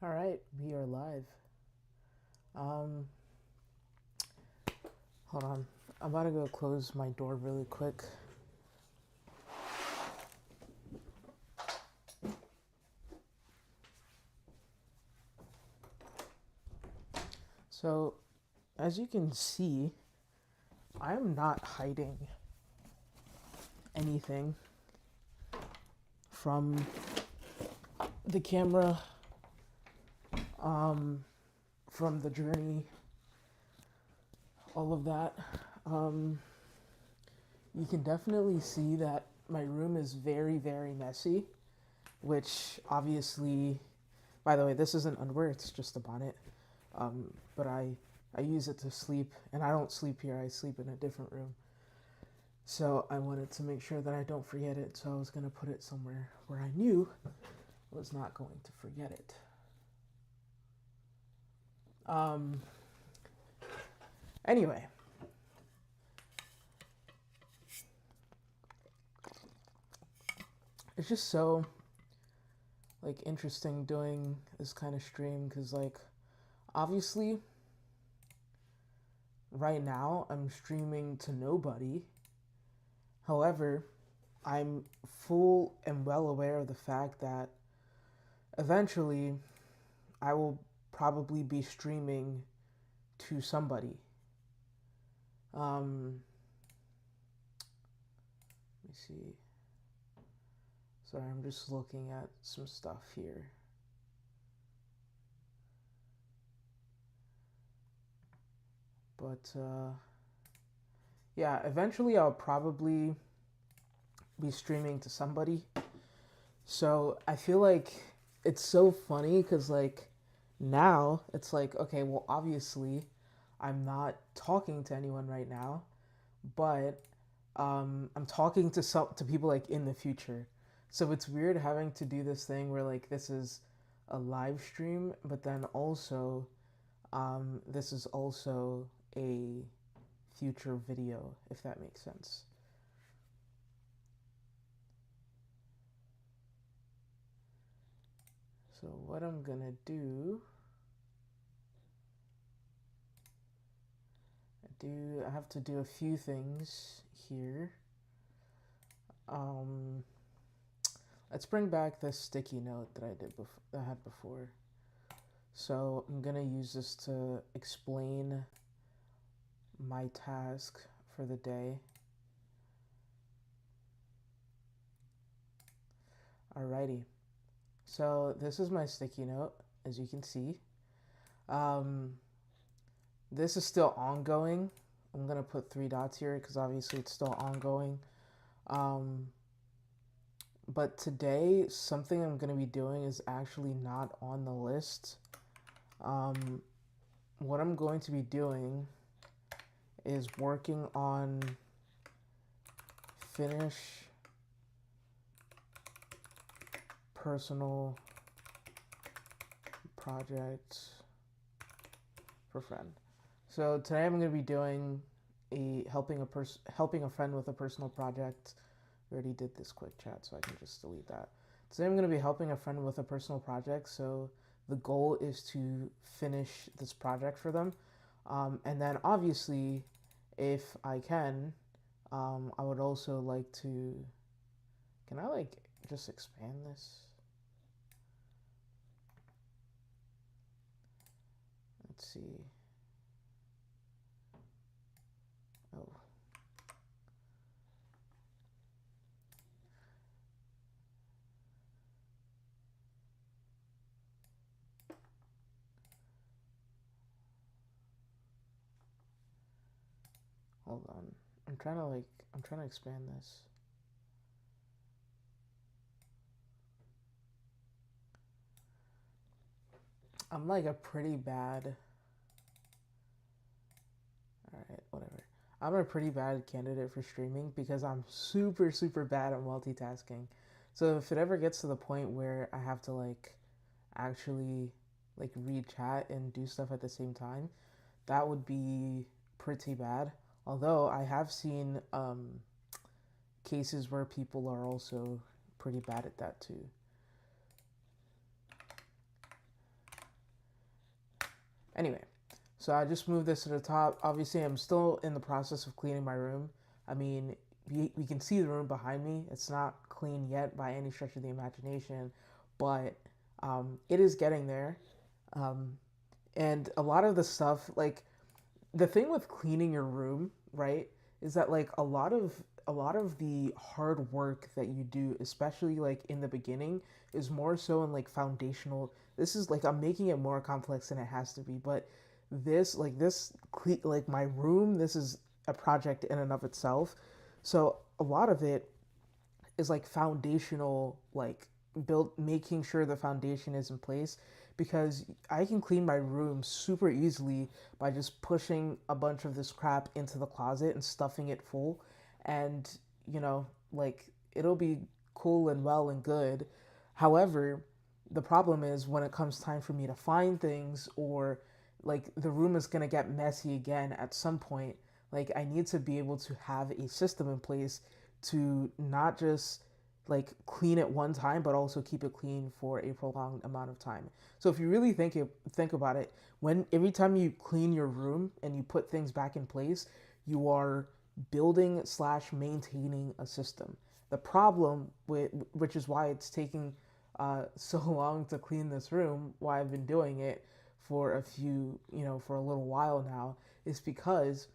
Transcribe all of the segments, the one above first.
All right, we are live. Um, Hold on. I'm about to go close my door really quick. So, as you can see, I am not hiding anything from the camera, from the journey, all of that. Um, you can definitely see that my room is very, very messy, which obviously, by the way, this isn't underwear, it's just a bonnet. But I use it to sleep, and I don't sleep here, I sleep in a different room. So I wanted to make sure that I don't forget it, so I was going to put it somewhere where I knew I was not going to forget it. Um, anyway, it's just so like interesting doing this kind of stream because like obviously right now I'm streaming to nobody. However, I'm full and well aware of the fact that eventually I will probably be streaming to somebody. Let me see. Sorry, I'm just looking at some stuff here. But yeah, eventually I'll probably be streaming to somebody. So I feel like it's so funny because like now it's like, okay, well, obviously I'm not talking to anyone right now, but I'm talking to people like in the future. So it's weird having to do this thing where like this is a live stream, but then also this is also a future video, if that makes sense. So what I'm gonna do, I have to do a few things here. Um, let's bring back this sticky note that I had before. So I'm gonna use this to explain my task for the day. Alrighty. So this is my sticky note, as you can see. Um, this is still ongoing. I'm gonna put three dots here because obviously it's still ongoing. Um, but today, something I'm gonna be doing is actually not on the list. Um, what I'm going to be doing is working on finish personal project for friend. So today I'm going to be doing helping a friend with a personal project. We already did this quick chat, so I can just delete that. Today I'm going to be helping a friend with a personal project. So the goal is to finish this project for them, and then obviously, if I can, I would also like to. Can I like just expand this? Let's see. Oh, hold on. I'm trying to expand this. I'm like a pretty bad. Alright, whatever. I'm a pretty bad candidate for streaming because I'm super, super bad at multitasking. So if it ever gets to the point where I have to like actually like read chat and do stuff at the same time, that would be pretty bad. Although I have seen cases where people are also pretty bad at that too. Anyway, so I just moved this to the top. Obviously, I'm still in the process of cleaning my room. I mean, we can see the room behind me. It's not clean yet by any stretch of the imagination, but it is getting there. Um, and a lot of the stuff, like the thing with cleaning your room, right, is that like a lot of the hard work that you do, especially like in the beginning, is more so in like foundational. This is like I'm making it more complex than it has to be, but like my room, this is a project in and of itself. So a lot of it is like foundational, like build making sure the foundation is in place, because I can clean my room super easily by just pushing a bunch of this crap into the closet and stuffing it full, and like it'll be cool and well and good. However, the problem is when it comes time for me to find things, or like the room is going to get messy again at some point. Like I need to be able to have a system in place to not just like clean it one time, but also keep it clean for a prolonged amount of time. So if you really think about it, when every time you clean your room and you put things back in place, you are building slash maintaining a system. The problem with which is why it's taking so long to clean this room, why I've been doing it for for a little while now, is because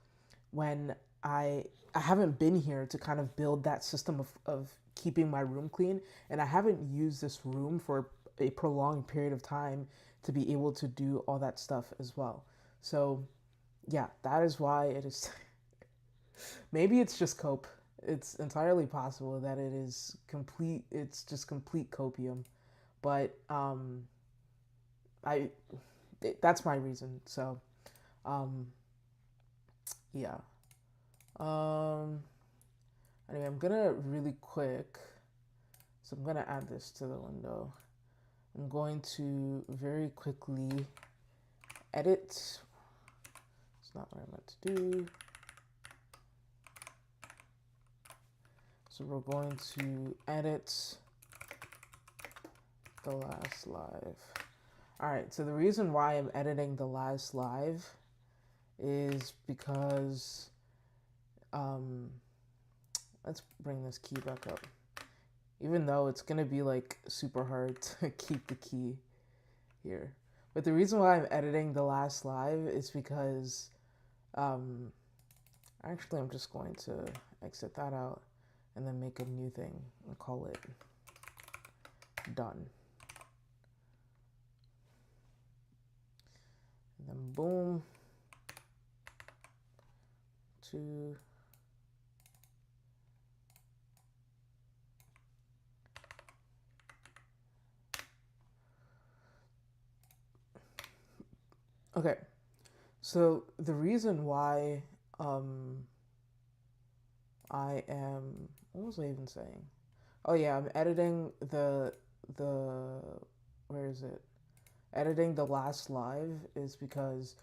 when I haven't been here to kind of build that system of keeping my room clean, and I haven't used this room for a prolonged period of time to be able to do all that stuff as well. So yeah, that is why it is. Maybe it's just cope. It's entirely possible that it is complete. It's just complete copium, but I that's my reason. So um, yeah. Um, Anyway, I'm gonna really quick. So I'm gonna add this to the window. I'm going to very quickly edit. It's not what I meant to do. So we're going to edit the last live. All right, so the reason why I'm editing the last live is because, let's bring this key back up. Even though it's gonna be like super hard to keep the key here. But the reason why I'm editing the last live is because, um, actually I'm just going to exit that out and then make a new thing and call it done. And then boom, 2. Okay, so the reason why I am, what was I even saying? Oh yeah, I'm editing the where is it? Editing the last live is because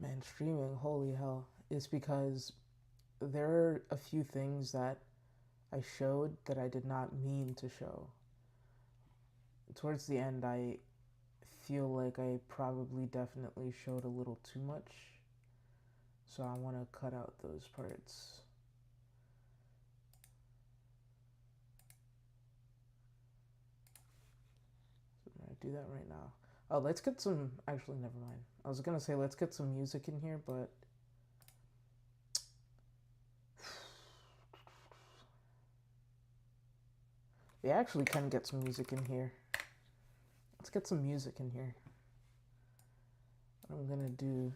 man, streaming, holy hell, is because there are a few things that I showed that I did not mean to show. Towards the end, I feel like I probably definitely showed a little too much. So I want to cut out those parts. So I'm going to do that right now. Oh, let's get some. Actually, never mind. I was going to say let's get some music in here, but. We actually can get some music in here. Let's get some music in here. What I'm going to do.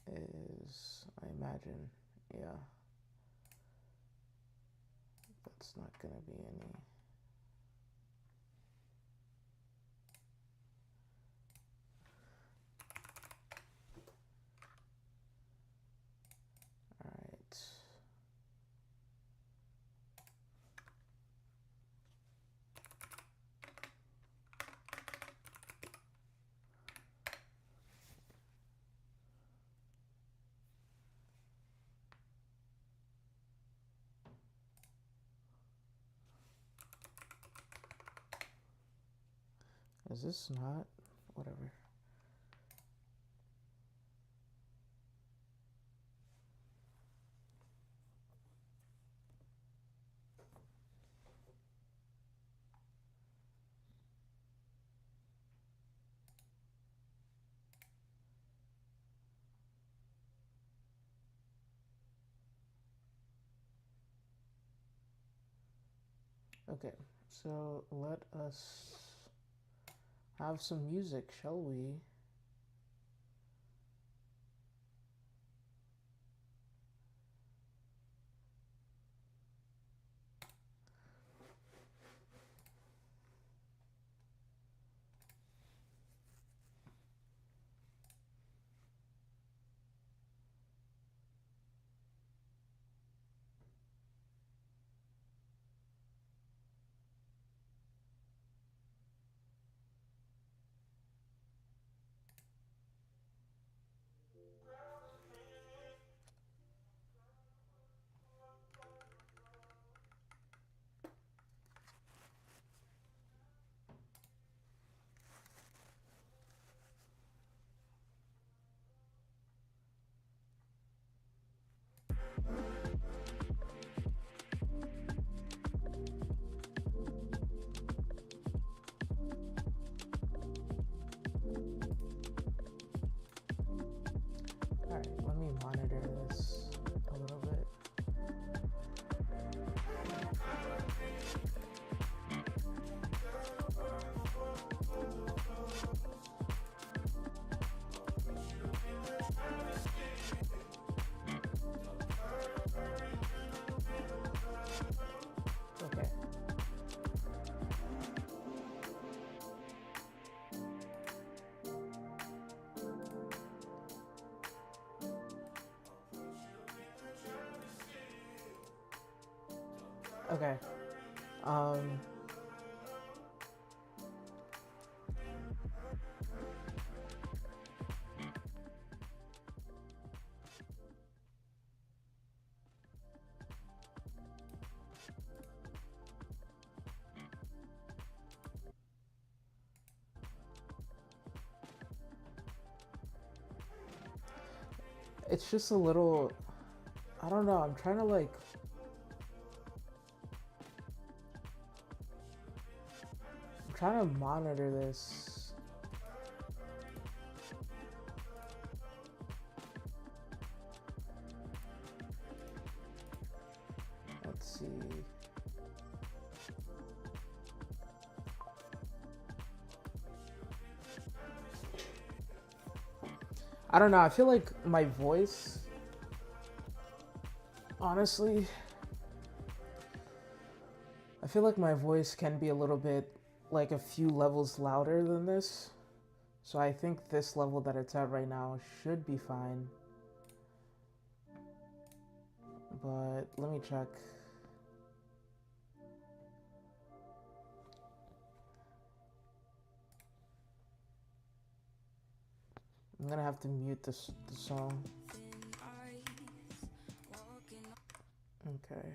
Is I imagine, yeah, that's not gonna be any. All right. Is this not? Whatever. Okay, so let us have some music, shall we? Alright, let me monitor this a little bit. Okay. Okay. Um, it's just a little, I don't know, I'm trying to like, I'm trying to monitor this. Let's see. I don't know, I feel like my voice, honestly, I feel like my voice can be a little bit like a few levels louder than this. So I think this level that it's at right now should be fine. But let me check. I'm gonna have to mute the song. Okay.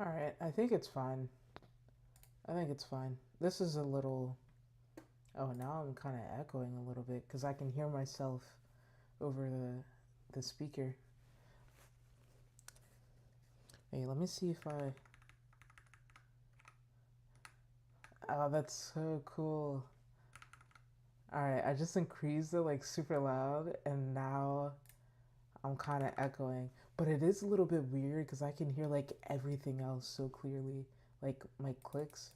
Alright, I think it's fine. I think it's fine. This is a little Oh, now I'm kind of echoing a little bit because I can hear myself over the speaker. Hey, let me see if I. Oh, that's so cool. Alright, I just increased it like super loud and now I'm kind of echoing. But it is a little bit weird because I can hear like everything else so clearly. Like my clicks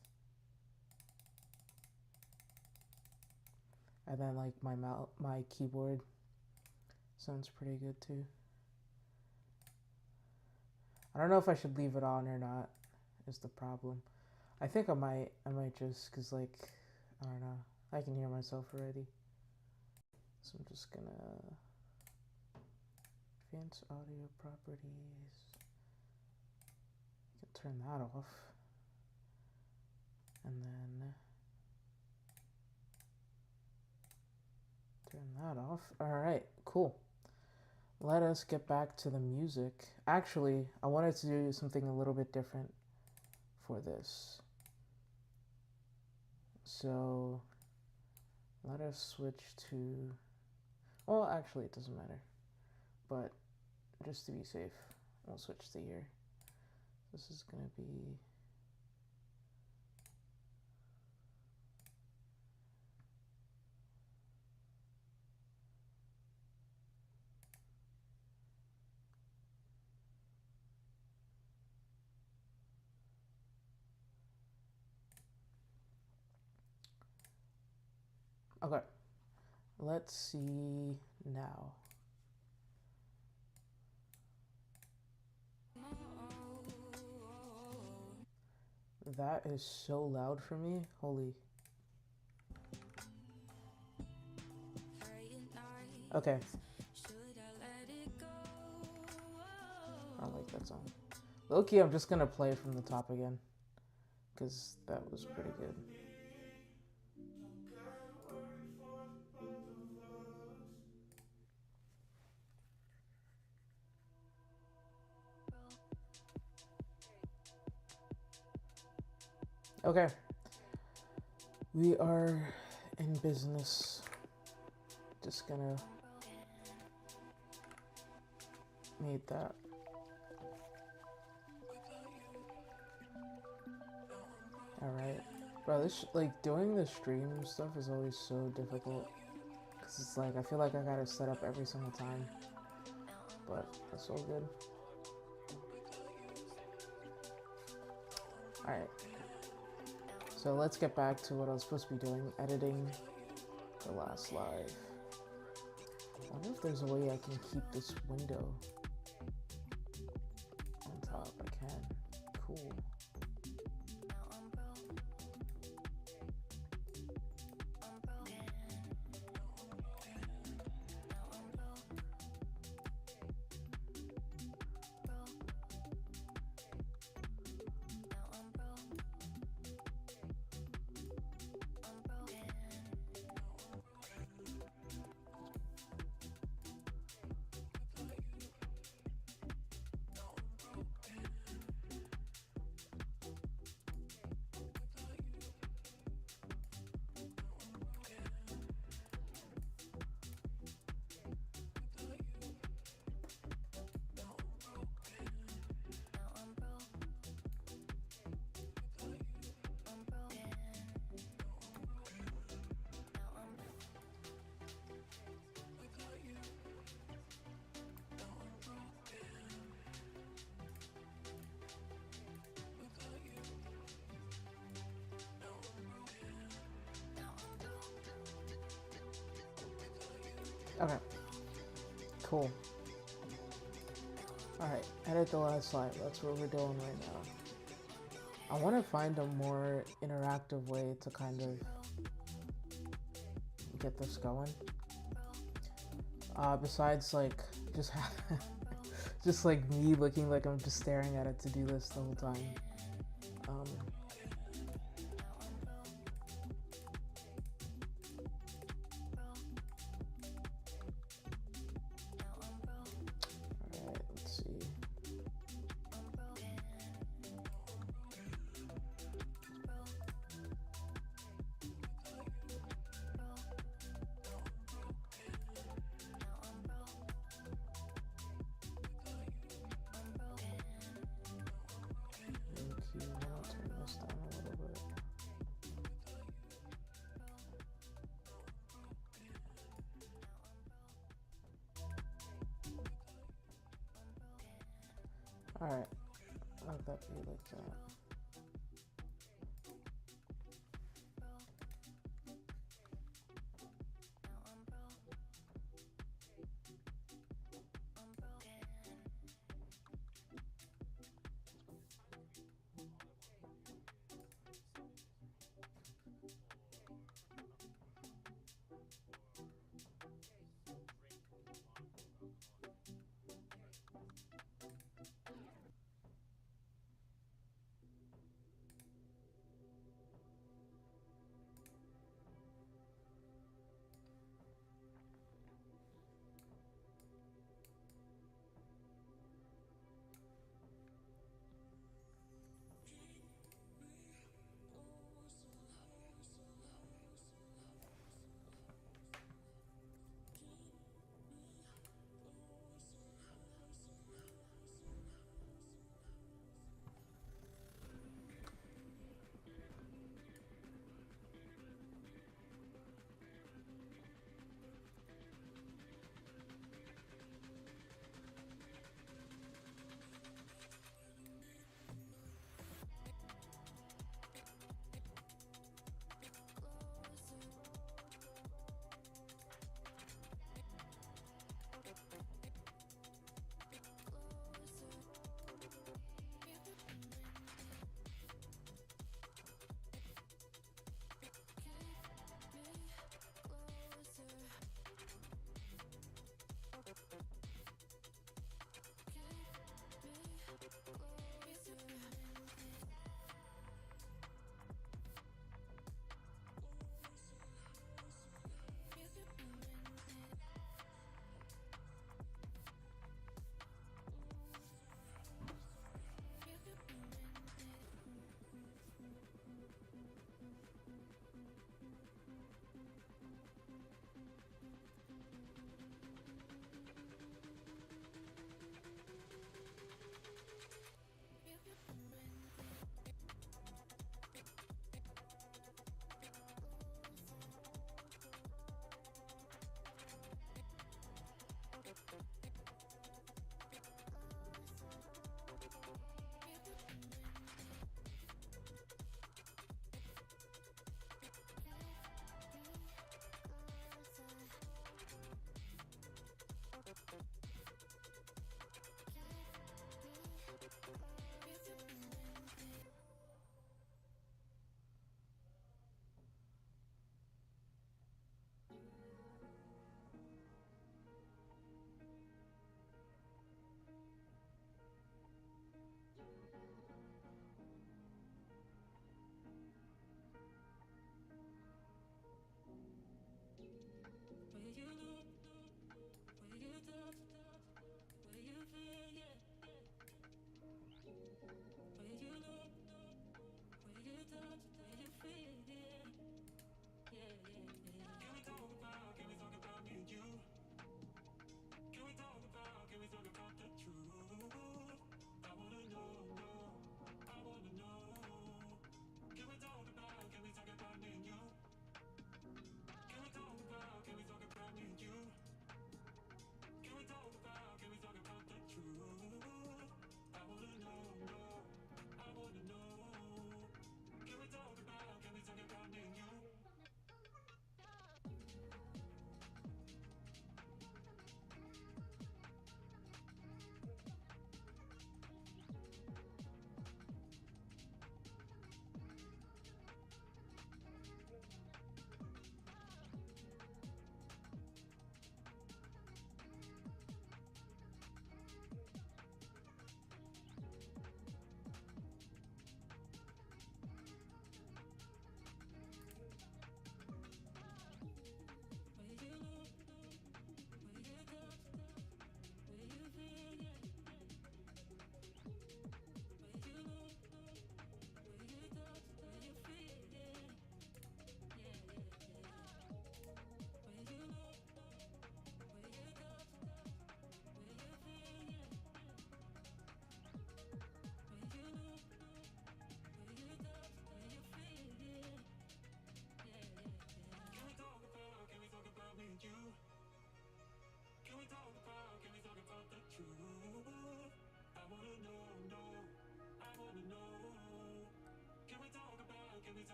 and then like my keyboard sounds pretty good too. I don't know if I should leave it on or not is the problem. I think I might just cuz like I don't know. I can hear myself already. So I'm just gonna advanced audio properties. You can turn that off. And then turn that off. Alright, cool. Let us get back to the music. Actually, I wanted to do something a little bit different for this. So let us switch to, well, actually it doesn't matter, but just to be safe, we'll switch to here. This is gonna be, okay, let's see now. That is so loud for me, holy. Okay. I don't like that song. Low-key, I'm just gonna play from the top again, because that was pretty good. Okay. We are in business. Just gonna mute that. Alright. Bro, this, like, doing the stream stuff is always so difficult. Because it's like, I feel like I gotta set up every single time. But that's all good. Alright. So let's get back to what I was supposed to be doing. Editing the last live. I wonder if there's a way I can keep this window on top. I can. Cool. Okay. Cool. Alright, edit the last slide. That's what we're doing right now. I want to find a more interactive way to kind of get this going. Besides, like, just just like me looking like I'm just staring at it to do this the whole time. Alright, let's see. All right, let that be like that.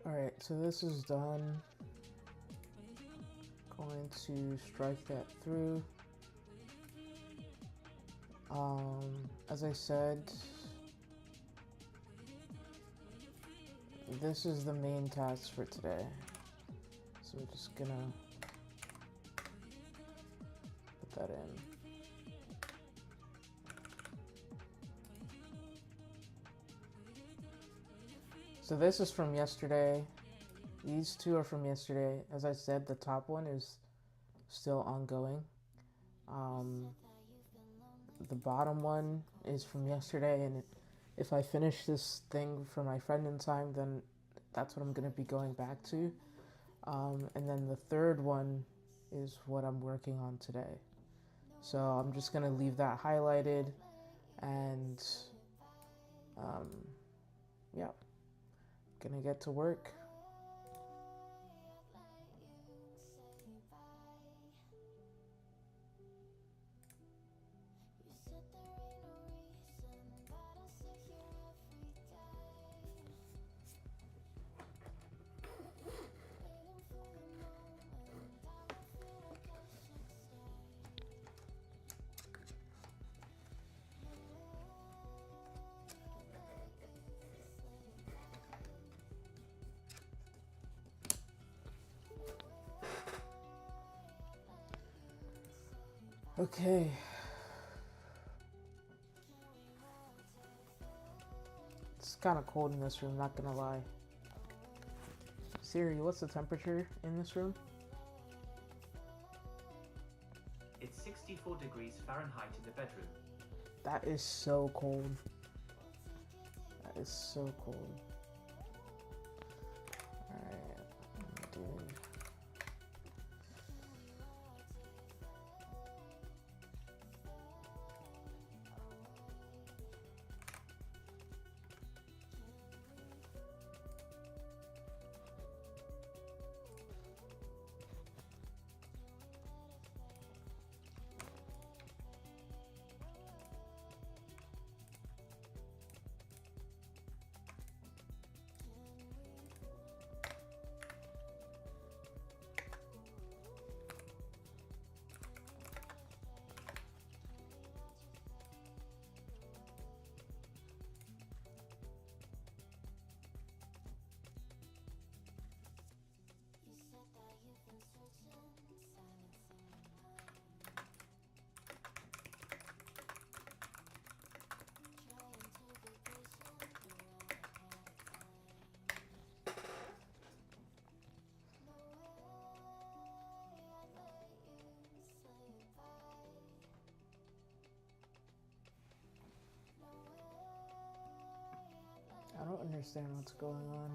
Alright, so this is done. Going to strike that through. As I said, this is the main task for today. So we're just gonna put that in. So this is from yesterday. These two are from yesterday. As I said, the top one is still ongoing. The bottom one is from yesterday, and if I finish this thing for my friend in time, then that's what I'm going to be going back to. And then the third one is what I'm working on today. So I'm just going to leave that highlighted, and yeah, gonna get to work. Okay. It's kind of cold in this room, not gonna lie. Siri, what's the temperature in this room? It's 64 degrees Fahrenheit in the bedroom. That is so cold. That is so cold. Alright, dude. I don't understand what's going on.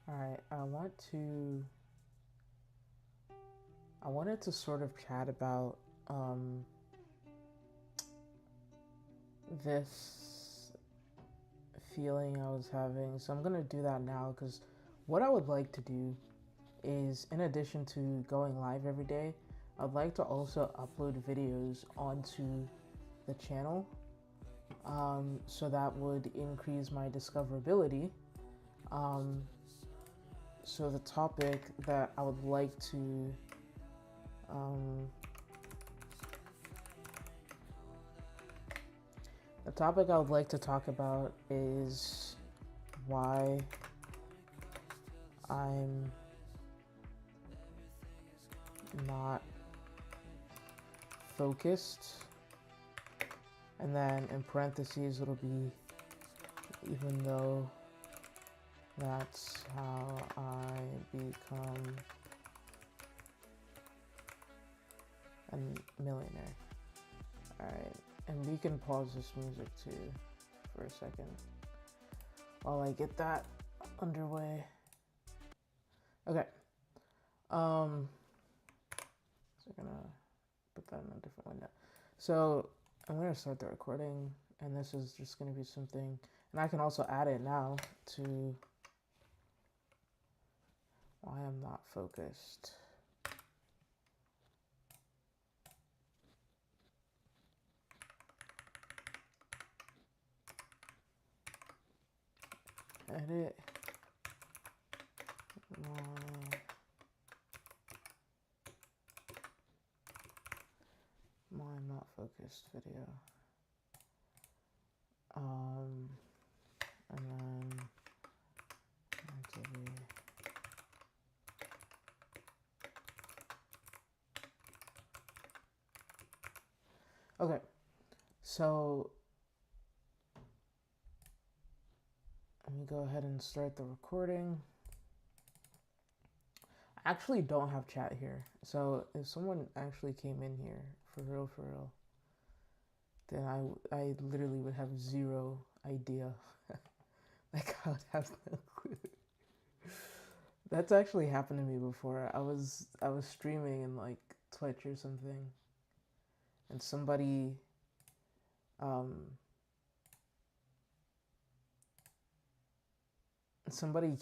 Alright, I wanted to sort of chat about this feeling I was having. So I'm gonna do that now because what I would like to do is, in addition to going live every day, I'd like to also upload videos onto the channel. So that would increase my discoverability. So the topic that I would like to talk about is why I'm not focused, and then in parentheses it'll be even though that's how I become a millionaire. Alright, and we can pause this music too for a second while I get that underway. Okay. So I'm gonna put that in a different window. So I'm gonna start the recording, and this is just gonna be something, and I can also add it now to why I'm not focused. Edit my not focused video. And then activity. Okay, so let me go ahead and start the recording. I actually don't have chat here, so if someone actually came in here for real, then I literally would have zero idea. Like, I would have no clue. That's actually happened to me before. I was streaming in like Twitch or something, and somebody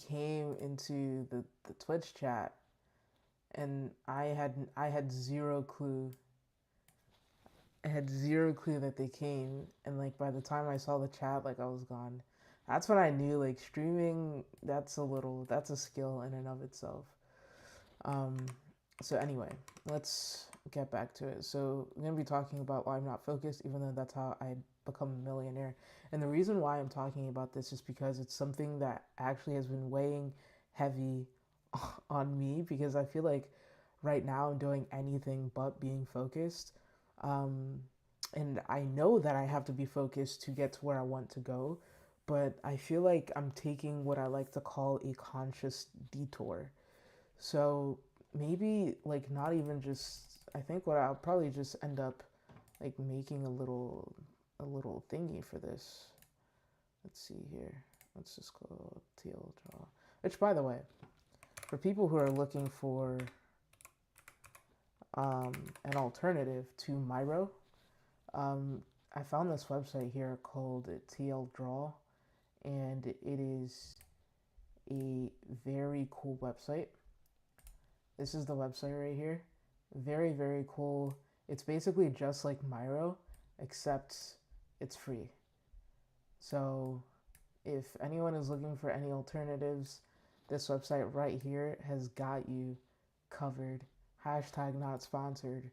came into the Twitch chat, and I had zero clue. I had zero clue that they came, and like by the time I saw the chat, like I was gone. That's when I knew like streaming, that's a skill in and of itself. So anyway, let's get back to it. So I'm gonna be talking about why I'm not focused, even though that's how I become a millionaire. And the reason why I'm talking about this is because it's something that actually has been weighing heavy on me, because I feel like right now I'm doing anything but being focused. And I know that I have to be focused to get to where I want to go, but I feel like I'm taking what I like to call a conscious detour. So maybe like not even just, I think what I'll probably just end up like making a little thingy for this. Let's see here. Let's just go TL draw. Which, by the way, for people who are looking for an alternative to Miro, I found this website here called TL Draw, and it is a very cool website. This is the website right here. Very, very cool. It's basically just like Miro, except it's free. So if anyone is looking for any alternatives, this website right here has got you covered. Hashtag not sponsored,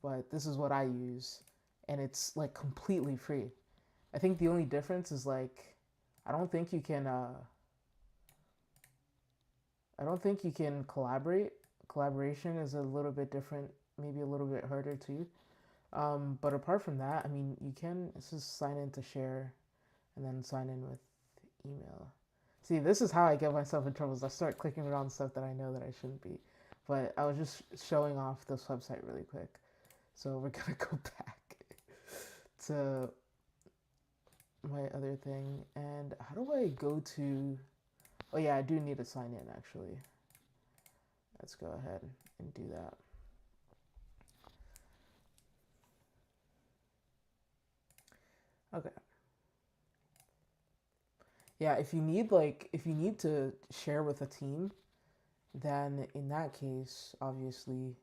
but this is what I use, and it's like completely free. I think the only difference is like, I don't think you can collaborate. Collaboration is a little bit different, maybe a little bit harder too. But apart from that, I mean, you can just sign in to share, and then sign in with email. See, this is how I get myself in trouble, is I start clicking around stuff that I know that I shouldn't be. But I was just showing off this website really quick. So we're gonna go back to my other thing. And how do I go to, Oh yeah, I do need to sign in actually. Let's go ahead and do that. Okay. Yeah, if you need to share with a team, then in that case, obviously,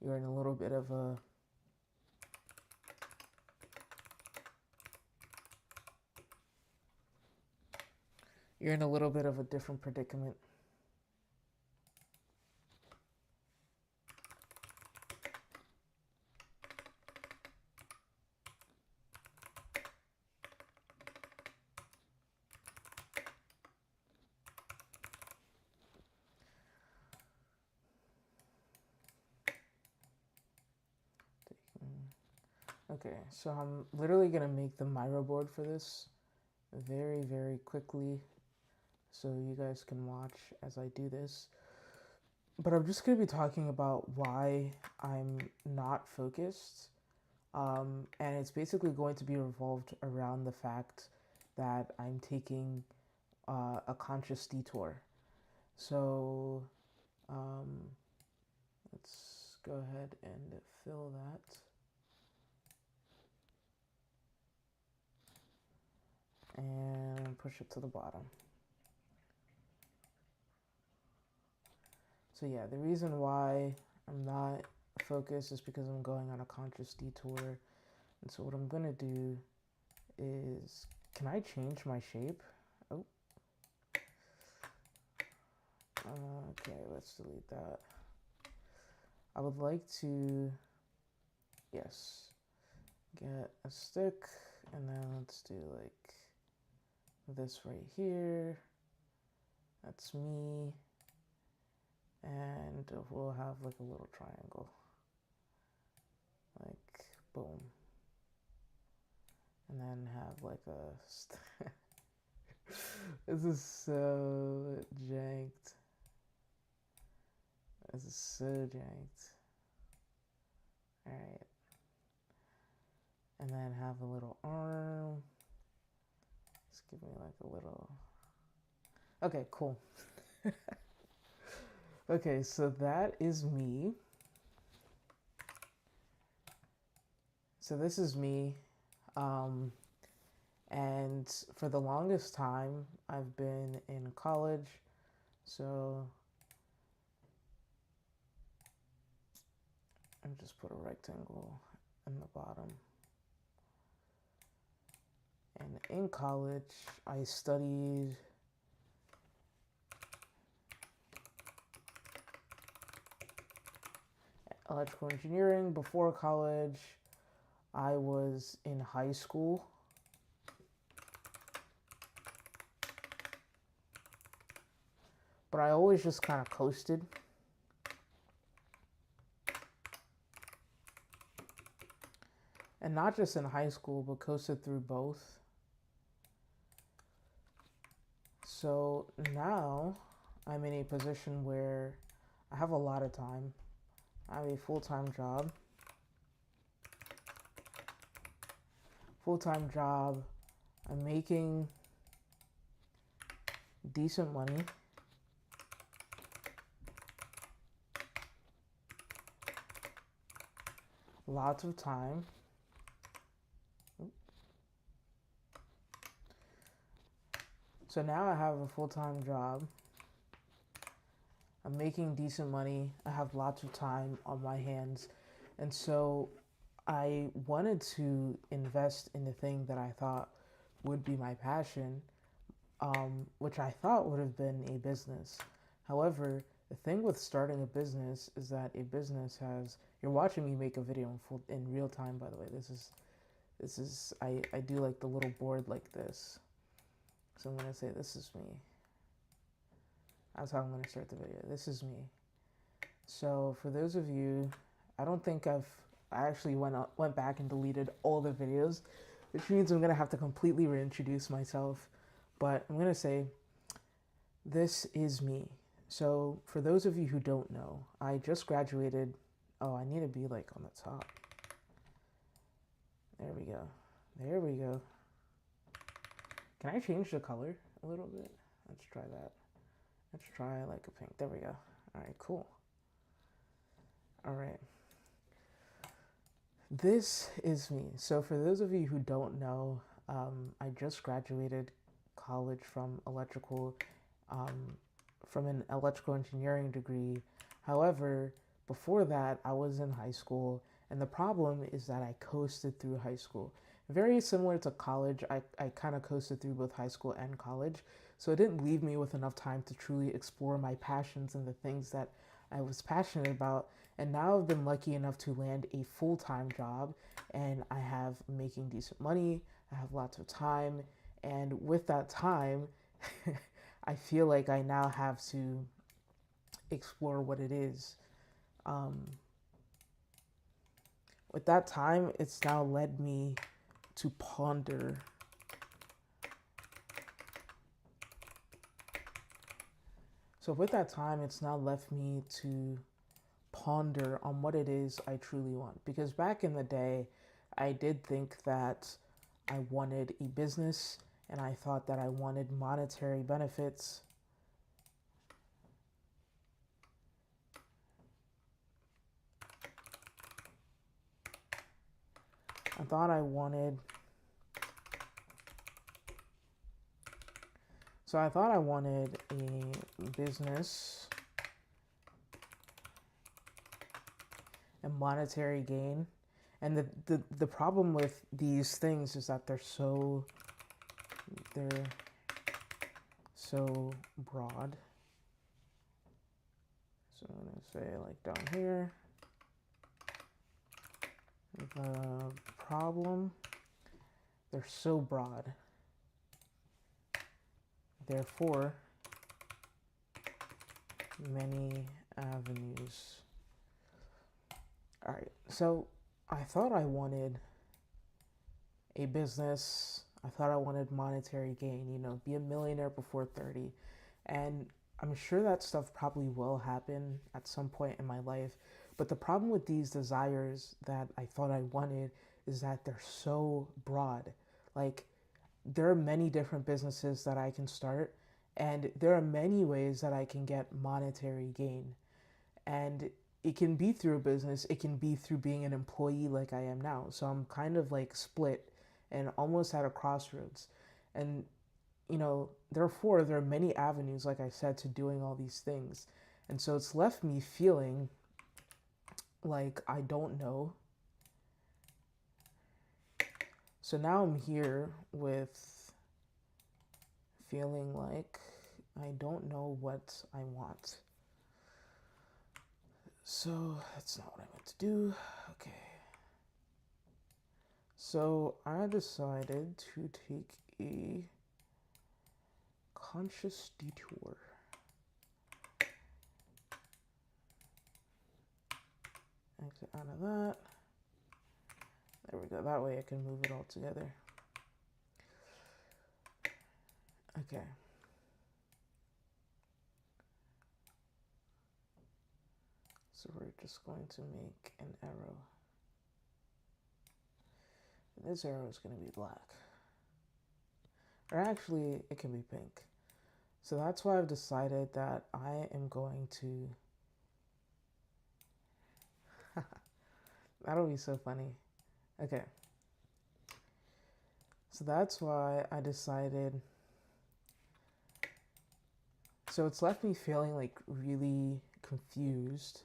you're in a little bit of a different predicament. Okay, so I'm literally gonna make the Miro board for this very, very quickly so you guys can watch as I do this. But I'm just gonna be talking about why I'm not focused. And it's basically going to be revolved around the fact that I'm taking a conscious detour. So let's go ahead and fill that. And push it to the bottom. So yeah, the reason why I'm not focused is because I'm going on a conscious detour. And so what I'm gonna do is, can I change my shape? Oh. Okay, let's delete that. I would like to, yes, get a stick, and then let's do like this right here. That's me. And we'll have like a little triangle. Like, boom. And then have like a, this is so janked. This is so janked. Alright. And then have a little arm. Just give me like a little. Okay, cool. Okay, so that is me. So this is me. And for the longest time, I've been in college. So and just put a rectangle in the bottom. And in college, I studied electrical engineering. Before college, I was in high school. But I always just kind of coasted. And not just in high school, but coasted through both. So now I'm in a position where I have a lot of time. I have a full-time job. I'm making decent money. Lots of time. So now I have a full-time job. I'm making decent money. I have lots of time on my hands. And so I wanted to invest in the thing that I thought would be my passion, which I thought would have been a business. However, the thing with starting a business is that a business has, you're watching me make a video in real time, by the way. This is I do like the little board like this. So I'm gonna say, this is me. That's how I'm gonna start the video. This is me. So for those of you, I don't think I actually went back and deleted all the videos, which means I'm gonna have to completely reintroduce myself. But I'm gonna say, this is me. So for those of you who don't know, I just graduated. Oh, I need to be like on the top. There we go. There we go. Can I change the color a little bit? Let's try that. Let's try like a pink. There we go. All right, cool. All right. This is me. So, for those of you who don't know, I just graduated college um, from an electrical engineering degree. However, before that, I was in high school, and the problem is that I coasted through high school. Very similar to college, I kind of coasted through both high school and college, so it didn't leave me with enough time to truly explore my passions and the things that I was passionate about. And now I've been lucky enough to land a full time job, and I have making decent money, I have lots of time, and with that time, I feel like I now have to explore what it is. Um, with that time, it's now led me to ponder. So, with that time, it's now left me to ponder on what it is I truly want. Because back in the day, I did think that I wanted a business and I thought that I wanted monetary benefits. I thought I wanted So I thought I wanted a business and monetary gain. And the problem with these things is that they're so broad. So I'm gonna say like down here. The problem, they're so broad. Therefore, many avenues. All right, so I thought I wanted a business. I thought I wanted monetary gain, be a millionaire before 30. And I'm sure that stuff probably will happen at some point in my life. But the problem with these desires that I thought I wanted is that they're so broad. Like, there are many different businesses that I can start, and there are many ways that I can get monetary gain. And it can be through a business, it can be through being an employee like I am now. So I'm kind of like split and almost at a crossroads. And, therefore, there are many avenues, like I said, to doing all these things. And so it's left me feeling like I don't know. So now I'm here with feeling like I don't know what I want. So that's not what I meant to do. Okay. So I decided to take a conscious detour. Exit out of that. There we go. That way I can move it all together. Okay. So we're just going to make an arrow. And this arrow is going to be black. Or actually, it can be pink. So that's why I've decided that I am going to... That'll be so funny. Okay. So that's why I decided... So it's left me feeling like really confused.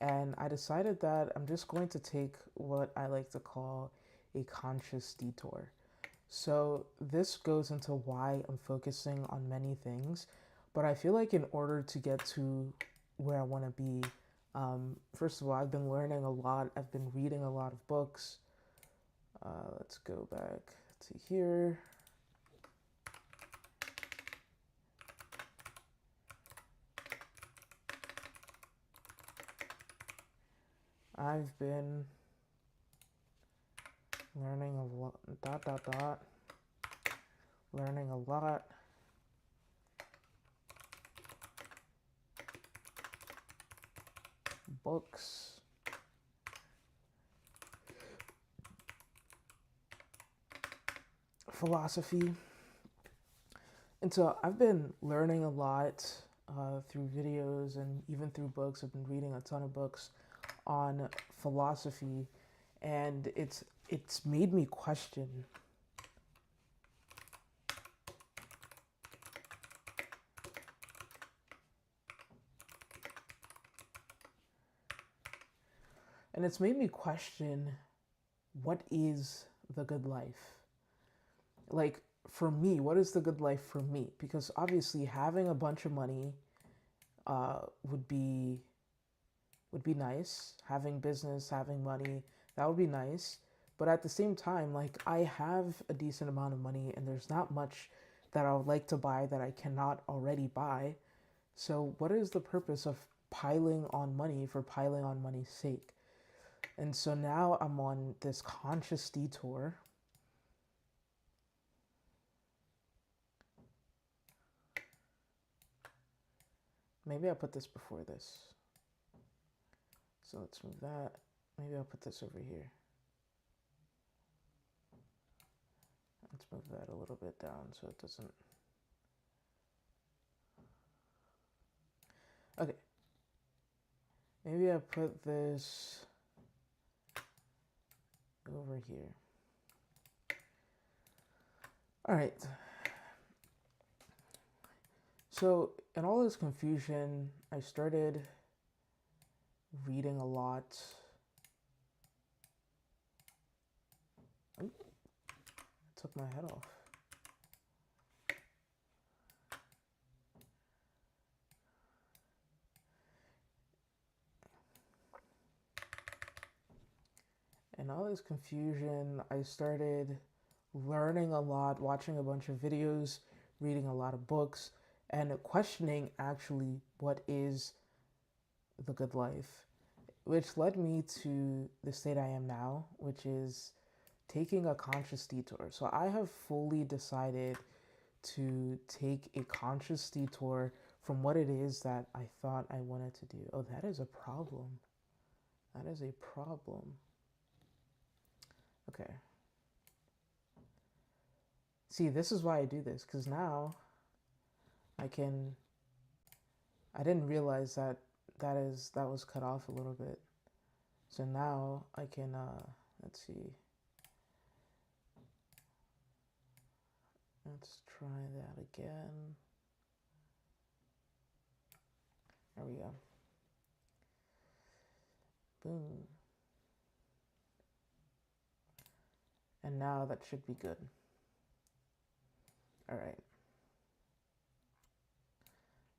And I decided that I'm just going to take what I like to call a conscious detour. So this goes into why I'm focusing on many things. But I feel like in order to get to where I want to be, first of all, I've been learning a lot. I've been reading a lot of books. Let's go back to here. I've been learning a lot, learning a lot. Books. Philosophy. And so I've been learning a lot through videos and even through books. I've been reading a ton of books on philosophy, and it's made me question. And it's made me question, what is the good life? Like, for me, what is the good life for me? Because obviously having a bunch of money uh, would be would be nice. Having business, having money, that would be nice. But at the same time, like, I have a decent amount of money and there's not much that I would like to buy that I cannot already buy. So what is the purpose of piling on money for piling on money's sake? And so now I'm on this conscious detour. Maybe I'll put this before this. So let's move that. Maybe I'll put this over here. Let's move that a little bit down so it doesn't... Okay. Maybe I put this over here. All right. So in all this confusion, I started reading a lot. Ooh, I took my head off. In all this confusion, I started learning a lot, watching a bunch of videos, reading a lot of books, and questioning actually what is the good life, which led me to the state I am now, which is taking a conscious detour. So I have fully decided to take a conscious detour from what it is that I thought I wanted to do. Oh, that is a problem. That is a problem. Okay. See, this is why I do this, because now I didn't realize that that was cut off a little bit. So now I can, let's see. Let's try that again. There we go. Boom. And now that should be good. All right.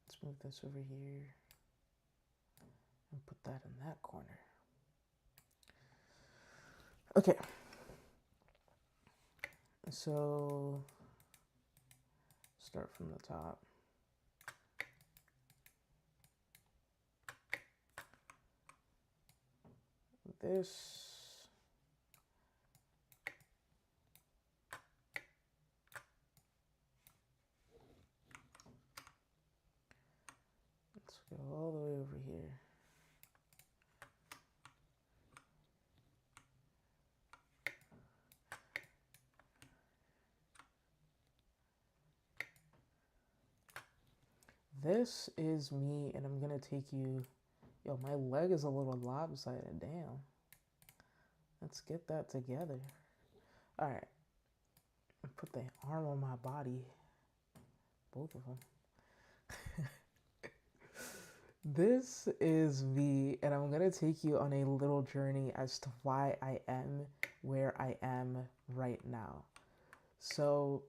Let's move this over here and put that in that corner. Okay. So start from the top. This. Let's go all the way over here. This is me, and I'm gonna take you. Yo, my leg is a little lopsided. Damn. Let's get that together. All right. Put the arm on my body. Both of them. This is me, and I'm gonna take you on a little journey as to why I am where I am right now. So,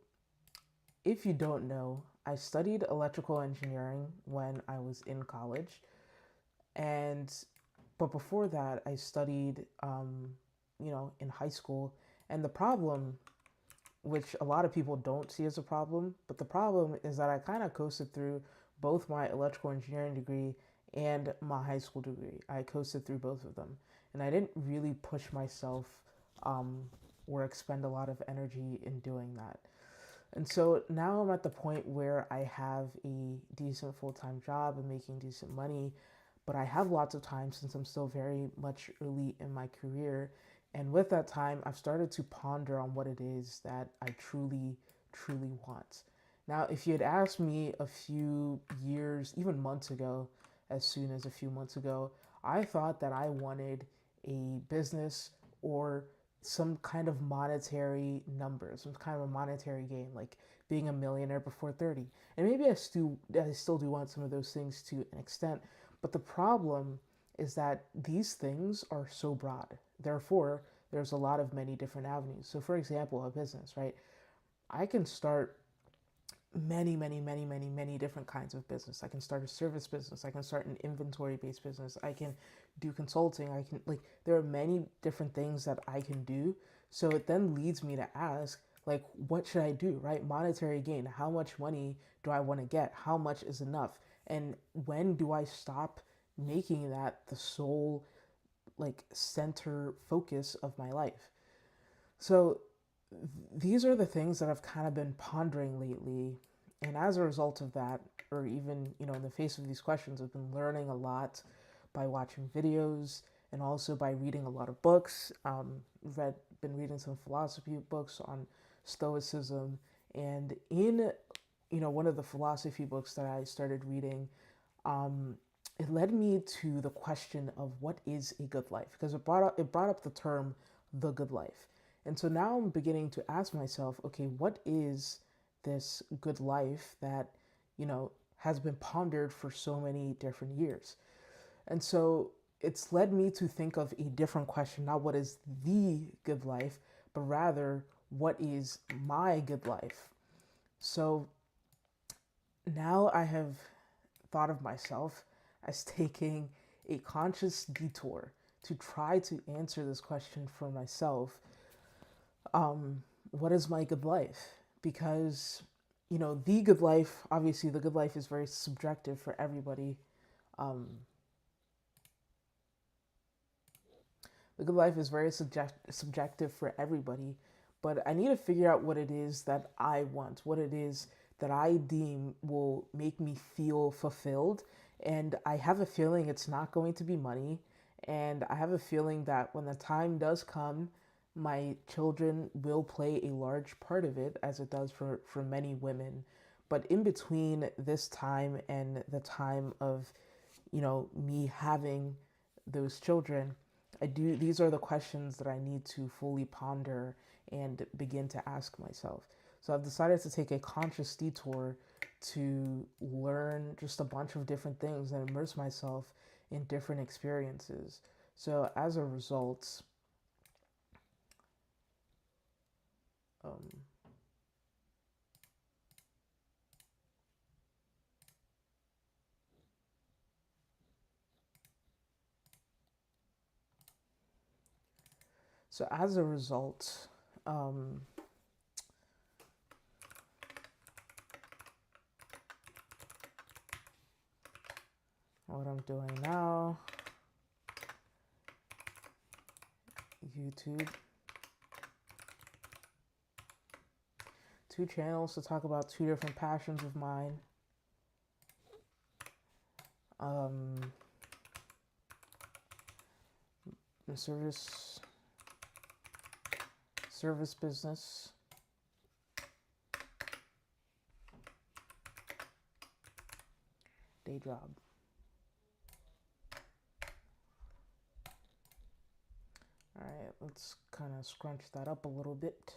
if you don't know, I studied electrical engineering when I was in college, but before that, I studied, in high school. And the problem, which a lot of people don't see as a problem, but the problem is that I kind of coasted through both my electrical engineering degree and my high school degree. I coasted through both of them, and I didn't really push myself or expend a lot of energy in doing that. And so now I'm at the point where I have a decent full-time job and making decent money, but I have lots of time since I'm still very much early in my career. And with that time, I've started to ponder on what it is that I truly, truly want. Now, if you had asked me a few years, even months ago, as soon as a few months ago, I thought that I wanted a business or some kind of monetary number, some kind of a monetary gain, like being a millionaire before 30. And maybe I still do want some of those things to an extent, but the problem is that these things are so broad. Therefore, there's a lot of many different avenues. So for example, a business, right? I can start many different kinds of business. I can start a service business. I can start an inventory based business. I can do consulting. I can, like, there are many different things that I can do. So it then leads me to ask, like, what should I do, right? Monetary gain. How much money do I want to get? How much is enough? And when do I stop making that the sole, like, center focus of my life? So these are the things that I've kind of been pondering lately. And as a result of that, or even, in the face of these questions, I've been learning a lot by watching videos and also by reading a lot of books. Been reading some philosophy books on Stoicism. And in, one of the philosophy books that I started reading, um, it led me to the question of what is a good life, because it brought up the term the good life. And so now I'm beginning to ask myself, okay, what is this good life that, has been pondered for so many different years? And so it's led me to think of a different question, not what is the good life, but rather what is my good life? So now I have thought of myself as taking a conscious detour to try to answer this question for myself. What is my good life? Because, the good life, obviously, the good life is very subjective for everybody. Um, the good life is very subjective for everybody, but I need to figure out what it is that I want, what it is that I deem will make me feel fulfilled. And I have a feeling it's not going to be money. And I have a feeling that when the time does come, my children will play a large part of it, as it does for many women. But in between this time and the time of, me having those children, these are the questions that I need to fully ponder and begin to ask myself. So I've decided to take a conscious detour to learn just a bunch of different things and immerse myself in different experiences. So as a result, um, so as a result, um, what I'm doing now, YouTube, 2 channels to talk about 2 different passions of mine. The service business, day job. All right, let's kind of scrunch that up a little bit.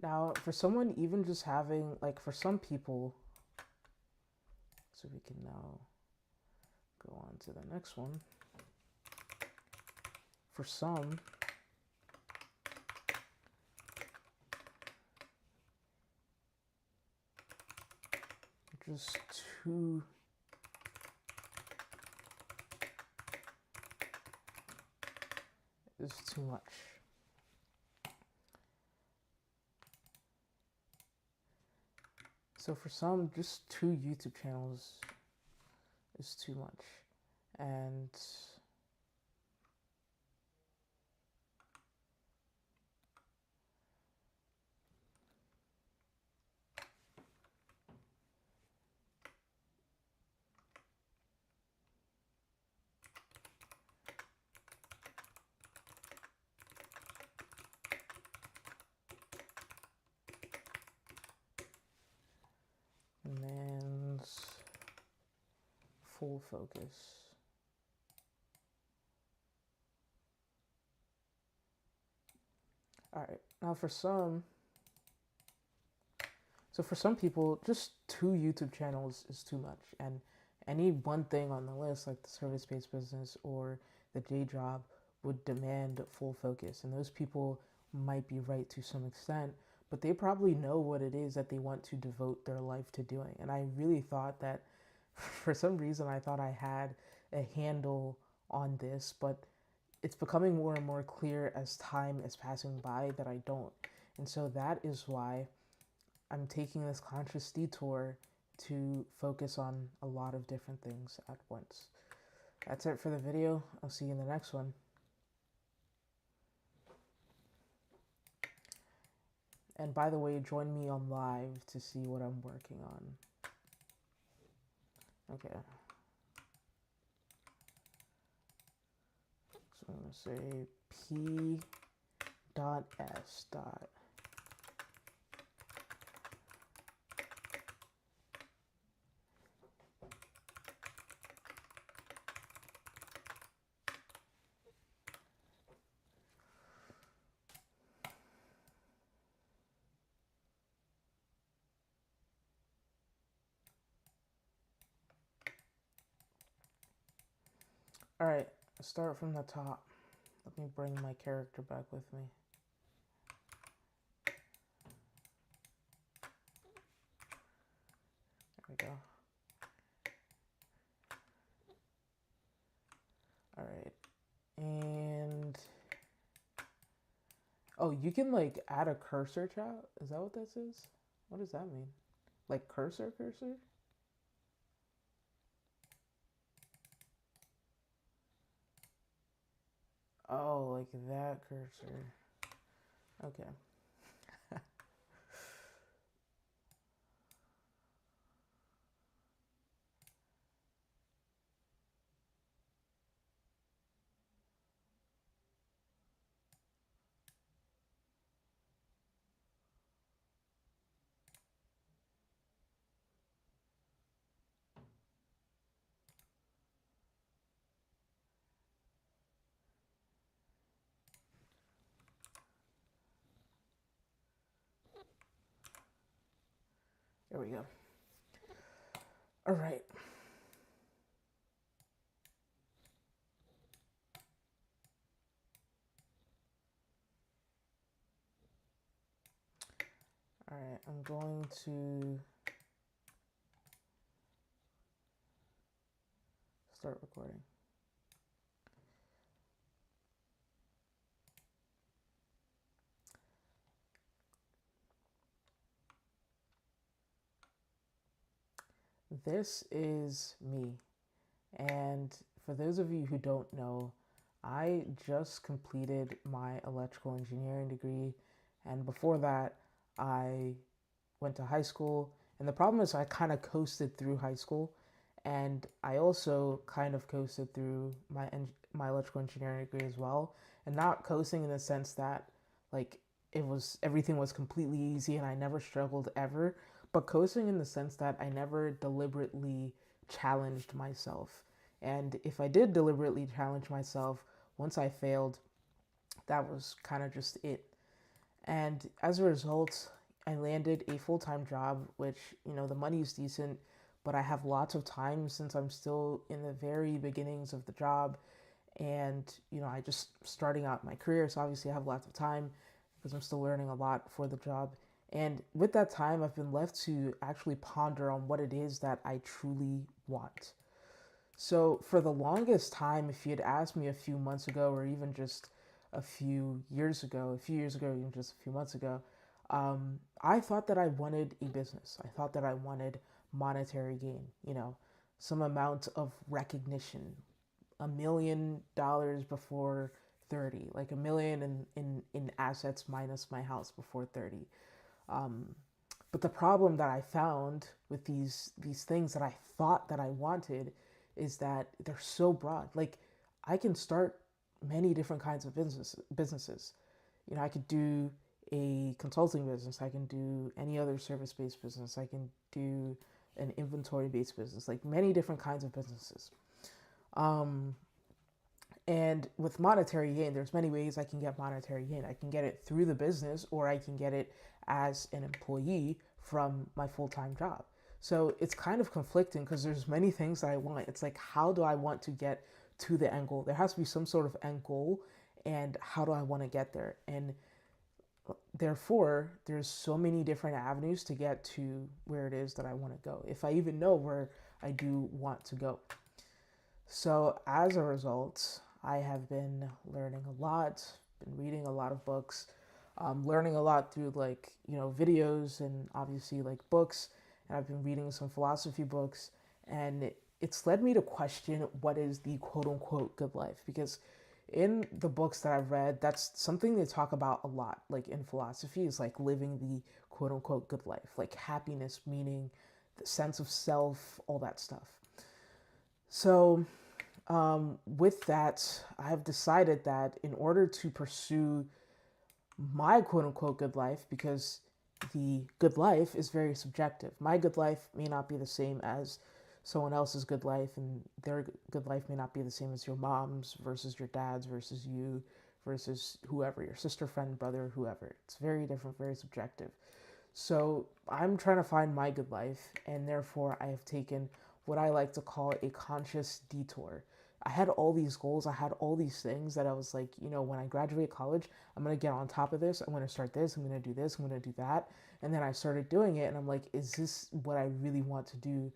Now, for someone even just having, like, for some people, so we can now go on to the next one. For some, just too is too much. So for some, just 2 YouTube channels is too much. And full focus. All right, now for some people, just 2 YouTube channels is too much, and any one thing on the list, like the service-based business or the day job, would demand full focus. And those people might be right to some extent, but they probably know what it is that they want to devote their life to doing. And I really thought that, for some reason, I thought I had a handle on this, but it's becoming more and more clear as time is passing by that I don't. And so that is why I'm taking this conscious detour to focus on a lot of different things at once. That's it for the video. I'll see you in the next one. And by the way, join me on live to see what I'm working on. Okay. So I'm going to say p.s. Alright, start from the top. Let me bring my character back with me. There we go. Alright, and... oh, you can like add a cursor, chat? Is that what this is? What does that mean? Like cursor? Oh, like that cursor. Okay. There we go. All right. All right, I'm going to start recording. This is me. And for those of you who don't know, I just completed my electrical engineering degree. And before that, I went to high school. And the problem is I kind of coasted through high school. And I also kind of coasted through my electrical engineering degree as well. And not coasting in the sense that like everything was completely easy and I never struggled ever, but coasting in the sense that I never deliberately challenged myself. And if I did deliberately challenge myself, once I failed, that was kind of just it. And as a result, I landed a full-time job, which, the money is decent, but I have lots of time since I'm still in the very beginnings of the job. And, I just starting out my career, so obviously I have lots of time because I'm still learning a lot for the job. And with that time, I've been left to actually ponder on what it is that I truly want. So for the longest time, if you had asked me a few months ago, or even just a few years ago, even just a few months ago, I thought that I wanted a business. I thought that I wanted monetary gain, some amount of recognition, $1 million before 30, like $1 million in assets minus my house before 30. But the problem that I found with these things that I thought that I wanted is that they're so broad. Like I can start many different kinds of businesses. I could do a consulting business. I can do any other service-based business. I can do an inventory-based business, like many different kinds of businesses. Um, and with monetary gain, there's many ways I can get monetary gain. I can get it through the business, or I can get it as an employee from my full-time job. So it's kind of conflicting because there's many things that I want. It's like, how do I want to get to the end goal? There has to be some sort of end goal, and how do I want to get there? And therefore, there's so many different avenues to get to where it is that I want to go, if I even know where I do want to go. So as a result, I have been learning a lot, been reading a lot of books, learning a lot through videos and obviously like books. And I've been reading some philosophy books, and it's led me to question what is the quote unquote good life, because in the books that I've read, that's something they talk about a lot, like in philosophy, is like living the quote unquote good life, like happiness, meaning, the sense of self, all that stuff. So, with that, I've decided that in order to pursue my quote unquote good life, because the good life is very subjective, my good life may not be the same as someone else's good life, and their good life may not be the same as your mom's versus your dad's versus you versus whoever, your sister, friend, brother, whoever. It's very different, very subjective. So I'm trying to find my good life, and therefore I have taken what I like to call a conscious detour. I had all these goals, I had all these things that I was like, when I graduate college, I'm going to get on top of this, I'm going to start this, I'm going to do this, I'm going to do that. And then I started doing it, and I'm like, is this what I really want to do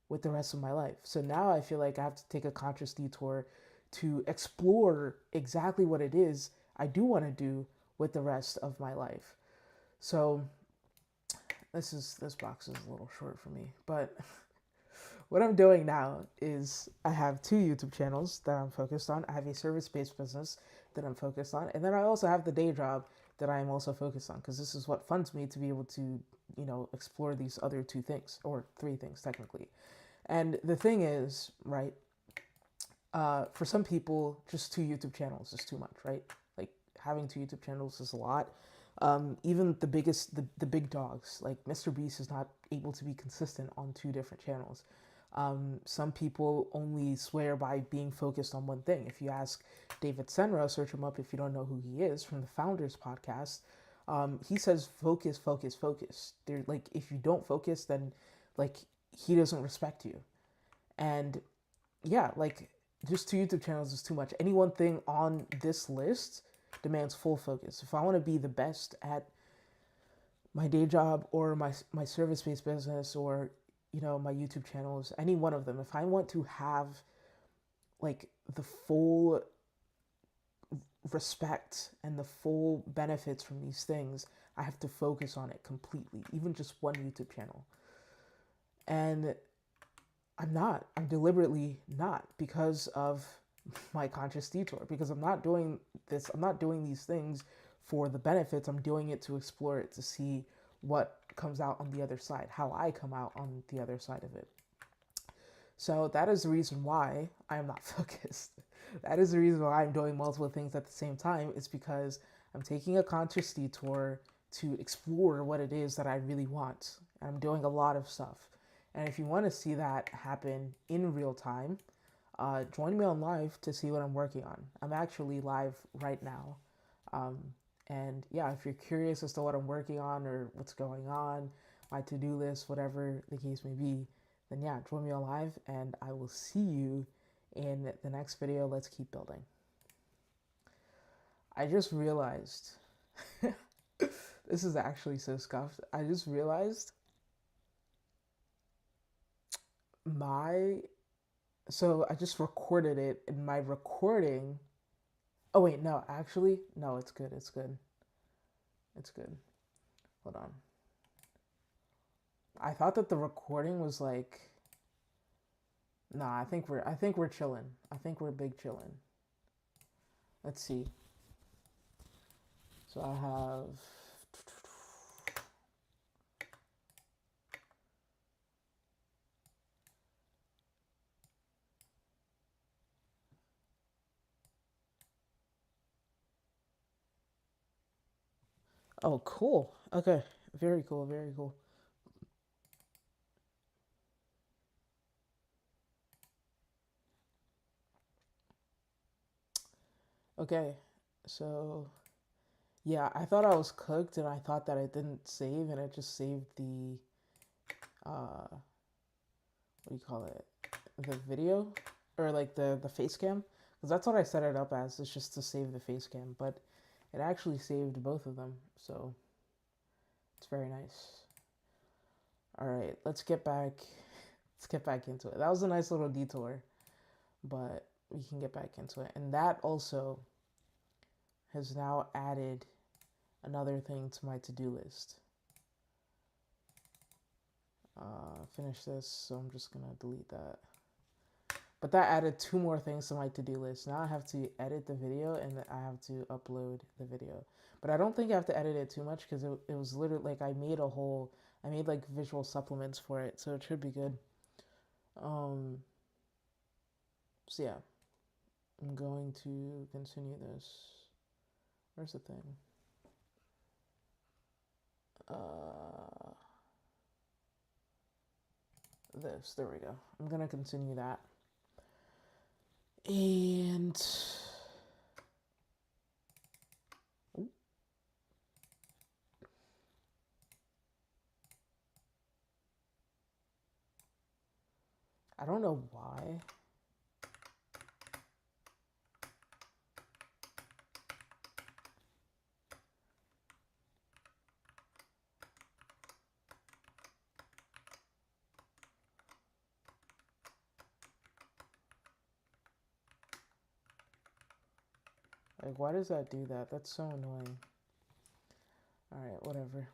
with the rest of my life? So now I feel like I have to take a conscious detour to explore exactly what it is I do want to do with the rest of my life. So this box is a little short for me, but what I'm doing now is I have 2 YouTube channels that I'm focused on. I have a service-based business that I'm focused on, and then I also have the day job that I am also focused on, because this is what funds me to be able to, explore these other 2 things, or 3 things technically. And the thing is, right, for some people, just 2 YouTube channels is too much, right? Like, having 2 YouTube channels is a lot. Even the big dogs, like Mr. Beast, is not able to be consistent on 2 different channels. Some people only swear by being focused on one thing. If you ask David Senra, search him up if you don't know who he is, from the Founders podcast, he says focus, focus, focus. They're like, if you don't focus, then like he doesn't respect you. And yeah, like, just 2 YouTube channels is too much. Any one thing on this list demands full focus. If I want to be the best at my day job, or my service-based business, or my YouTube channels, any one of them, if I want to have like the full respect and the full benefits from these things, I have to focus on it completely, even just one YouTube channel. And I'm deliberately not, because of my conscious detour, because I'm not doing these things for the benefits. I'm doing it to explore it, to see what comes out on the other side, how I come out on the other side of it. So that is the reason why I am not focused. That is the reason why I'm doing multiple things at the same time. It's because I'm taking a conscious detour to explore what it is that I really want. And I'm doing a lot of stuff. And if you want to see that happen in real time, join me on live to see what I'm working on. I'm actually live right now. And yeah, if you're curious as to what I'm working on or what's going on, my to-do list, whatever the case may be, then yeah, join me on live, and I will see you in the next video. Let's keep building. I just realized, this is actually so scuffed. I just realized so I just recorded it, in my recording. Oh wait, no, actually, no, it's good. It's good. Hold on. I thought that the recording was like, nah, I think we're chilling. I think we're big chilling. Let's see. So I have, oh, cool. Okay. Very cool. Very cool. Okay, so yeah, I thought I was cooked and I thought that it didn't save and it just saved the, what do you call it? The video? Or like the face cam? Because that's what I set it up as, it's just to save the face cam. But it actually saved both of them, so it's very nice. Alright, let's get back into it. That was a nice little detour, but we can get back into it. And that also has now added another thing to my to-do list. Finish this, so I'm just gonna delete that. But that added 2 more things to my to-do list. Now I have to edit the video and I have to upload the video. But I don't think I have to edit it too much because it was literally like I made like visual supplements for it, so it should be good. So yeah, I'm going to continue this. Where's the thing? There we go. I'm gonna continue that. And I don't know why. Like, why does that do that? That's so annoying. Alright, whatever.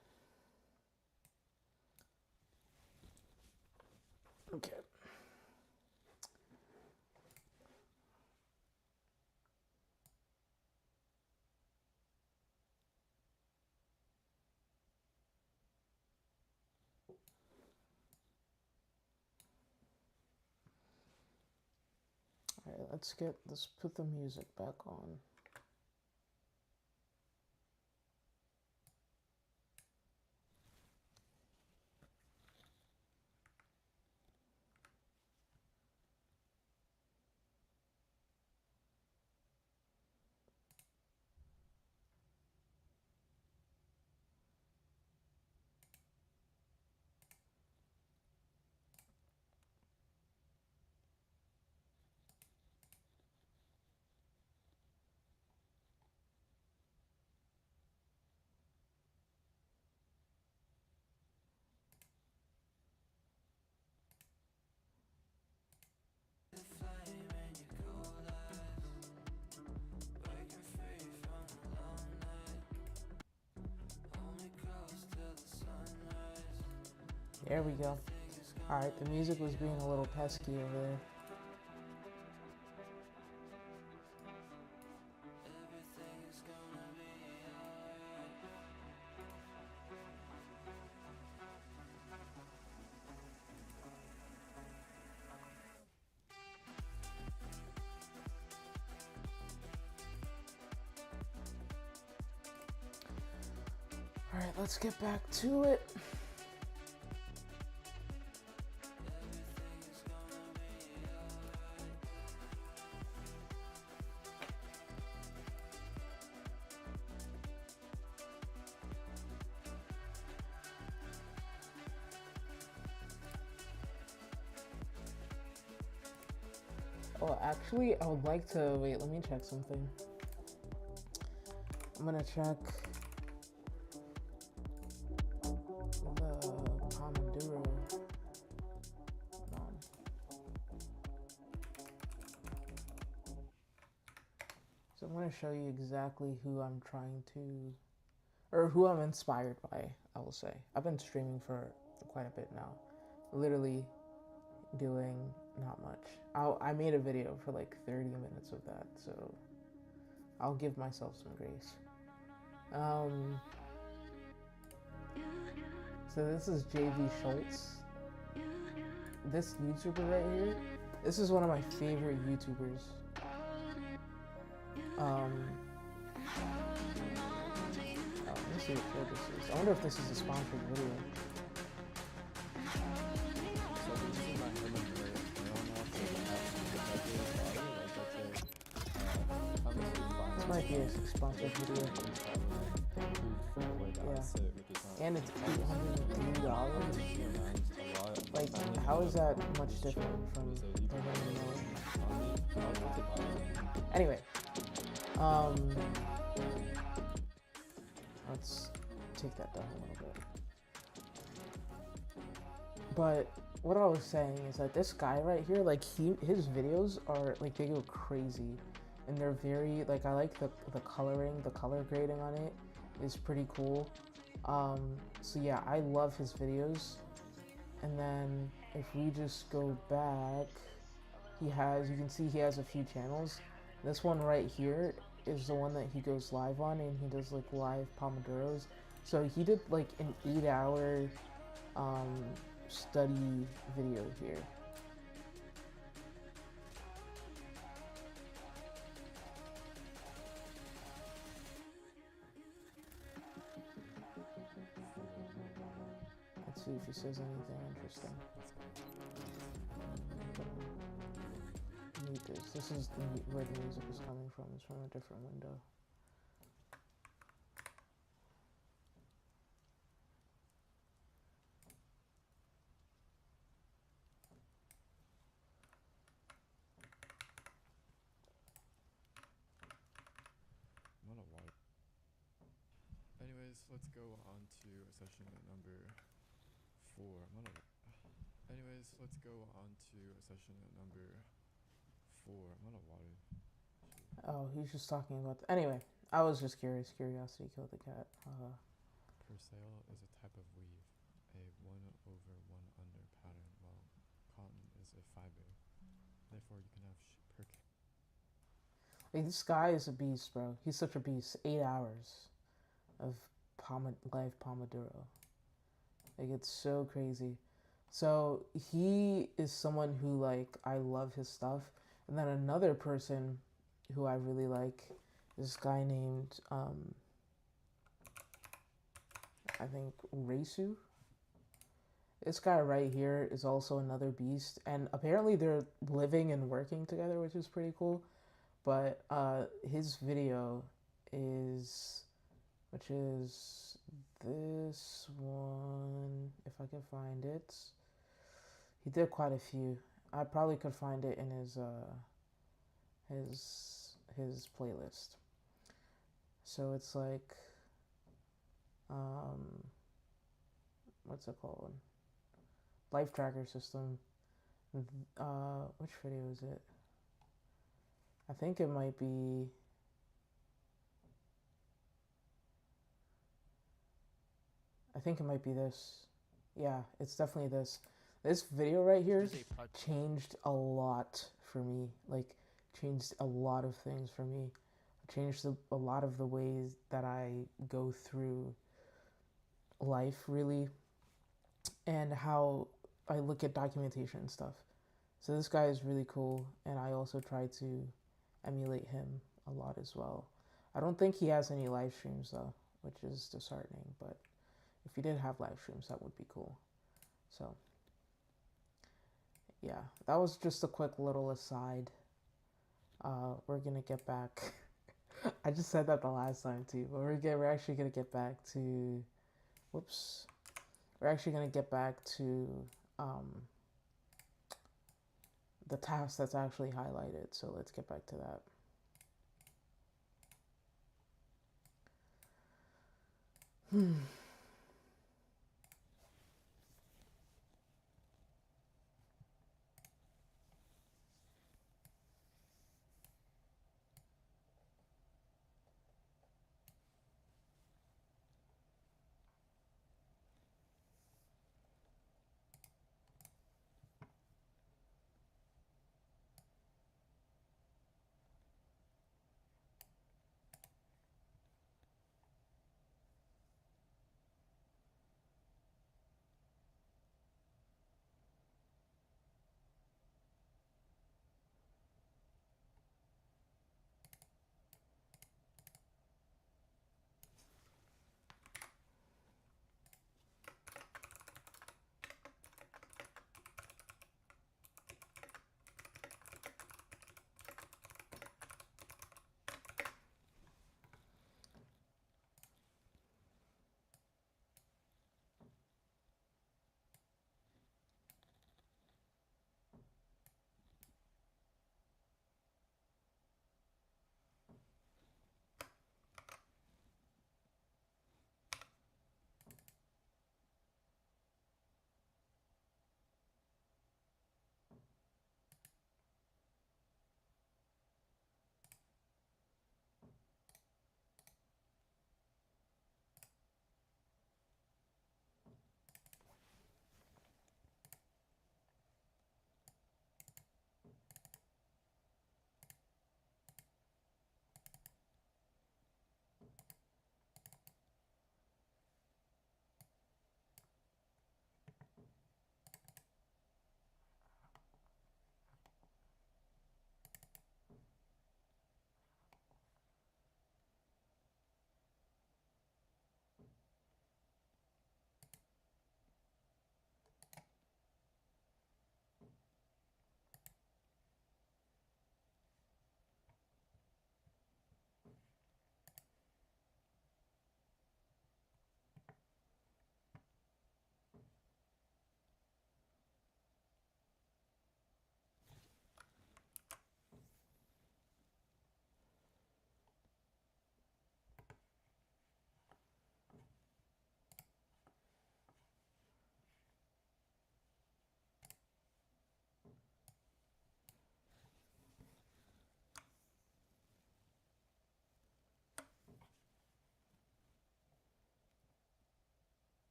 Okay. Alright, let's put the music back on. There we go. Alright, the music was being a little pesky over there. Alright, let's get back to it. Oh, actually, I would like to wait. Let me check something. I'm gonna check the Pomodoro. So I'm gonna show you exactly who I'm trying to, or who I'm inspired by, I will say. I've been streaming for quite a bit now. Literally doing not much. I made a video for like 30 minutes of that, so I'll give myself some grace. So this is JV Schultz. This YouTuber right here, this is one of my favorite YouTubers. Let me see what this is. I wonder if this is a sponsored video. sponsored video. Yeah. And it's $880. Like, how is that much different from the minimum? Anyway, let's take that down a little bit. But what I was saying is that this guy right here, like his videos are like, they go crazy, and they're very like, I like the coloring, the color grading on it is pretty cool. So yeah, I love his videos. And then if we just go back, you can see he has a few channels. This one right here is the one that he goes live on, and he does like live Pomodoros. So he did like an 8-hour study video here. Let's see if he says anything interesting. Mute this. This is where the music is coming from. It's from a different window. Anyways, let's go on to session number 4. Anyways, let's go on to session number 4. I'm out of water. Oh, he's just talking about. Anyway, I was just curious. Curiosity killed the cat. Percale is a type of weave, a 1/1 under pattern, while cotton is a fiber. Therefore, you can have Like, this guy is a beast, bro. He's such a beast. 8 hours of live Pomodoro. Like, it's so crazy. So he is someone who, like, I love his stuff. And then another person who I really like is this guy named I think Reisu. This guy right here is also another beast, and apparently they're living and working together, which is pretty cool. But his video is, which is this one, if I can find it. He did quite a few. I probably could find it in his playlist. So it's like, what's it called? Life tracker system. Which video is it? I think it might be. I think it might be this. Yeah, it's definitely this. This video right here changed a lot for me. Like, changed a lot of things for me. Changed a lot of the ways that I go through life, really, and how I look at documentation and stuff. So this guy is really cool, and I also try to emulate him a lot as well. I don't think he has any live streams though, which is disheartening, but if he did have live streams, that would be cool. So yeah, that was just a quick little aside. We're gonna get back. I just said that the last time too, but we're actually gonna get back to. Whoops. We're actually gonna get back to the task that's actually highlighted. So let's get back to that.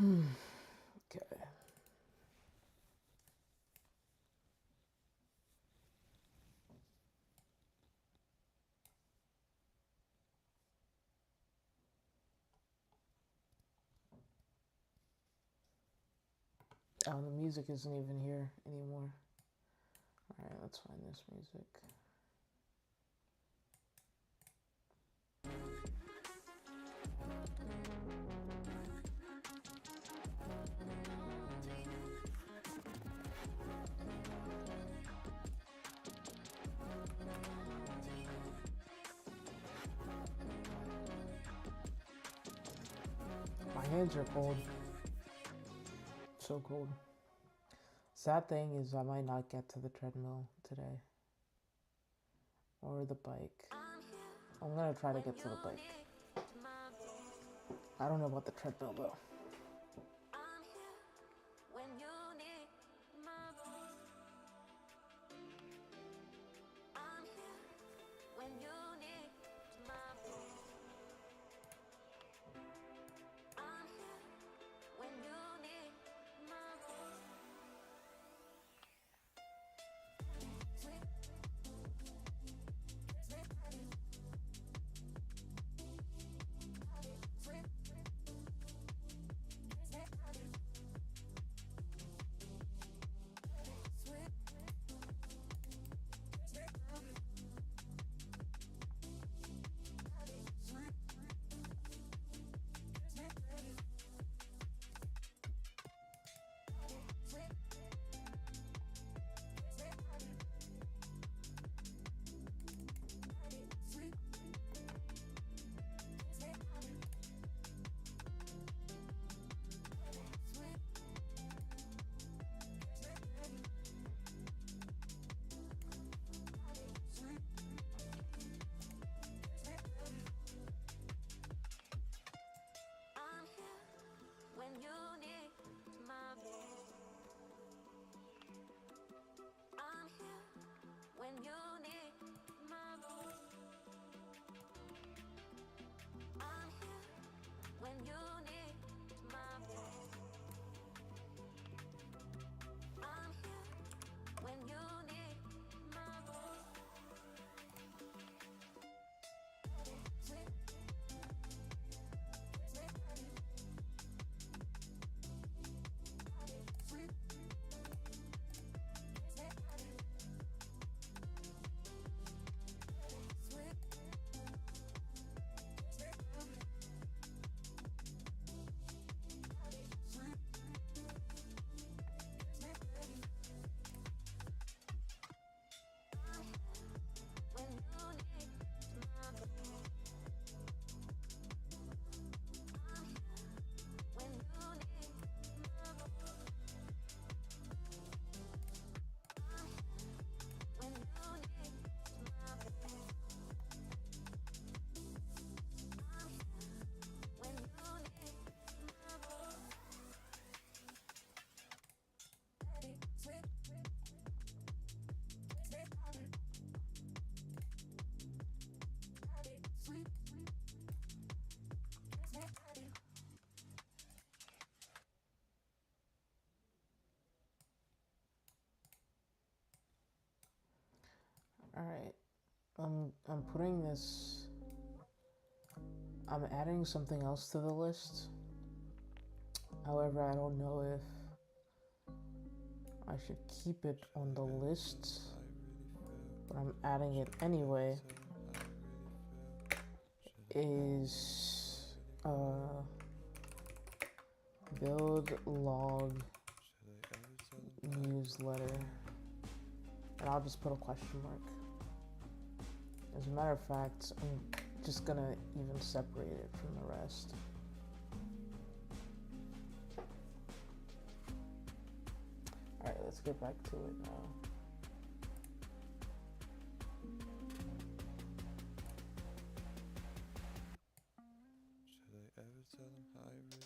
Okay. Oh, the music isn't even here anymore. Alright, let's find this music. My hands are cold. So cold. Sad thing is I might not get to the treadmill today. Or the bike. I'm gonna try to get to the bike. I don't know about the treadmill though. Alright. I'm putting this. I'm adding something else to the list. However, I don't know if I should keep it on the list, but I'm adding it anyway. Is build log newsletter, and I'll just put a question mark. As a matter of fact, I'm just gonna even separate it from the rest. Alright, let's get back to it now. Should I ever tell them how I really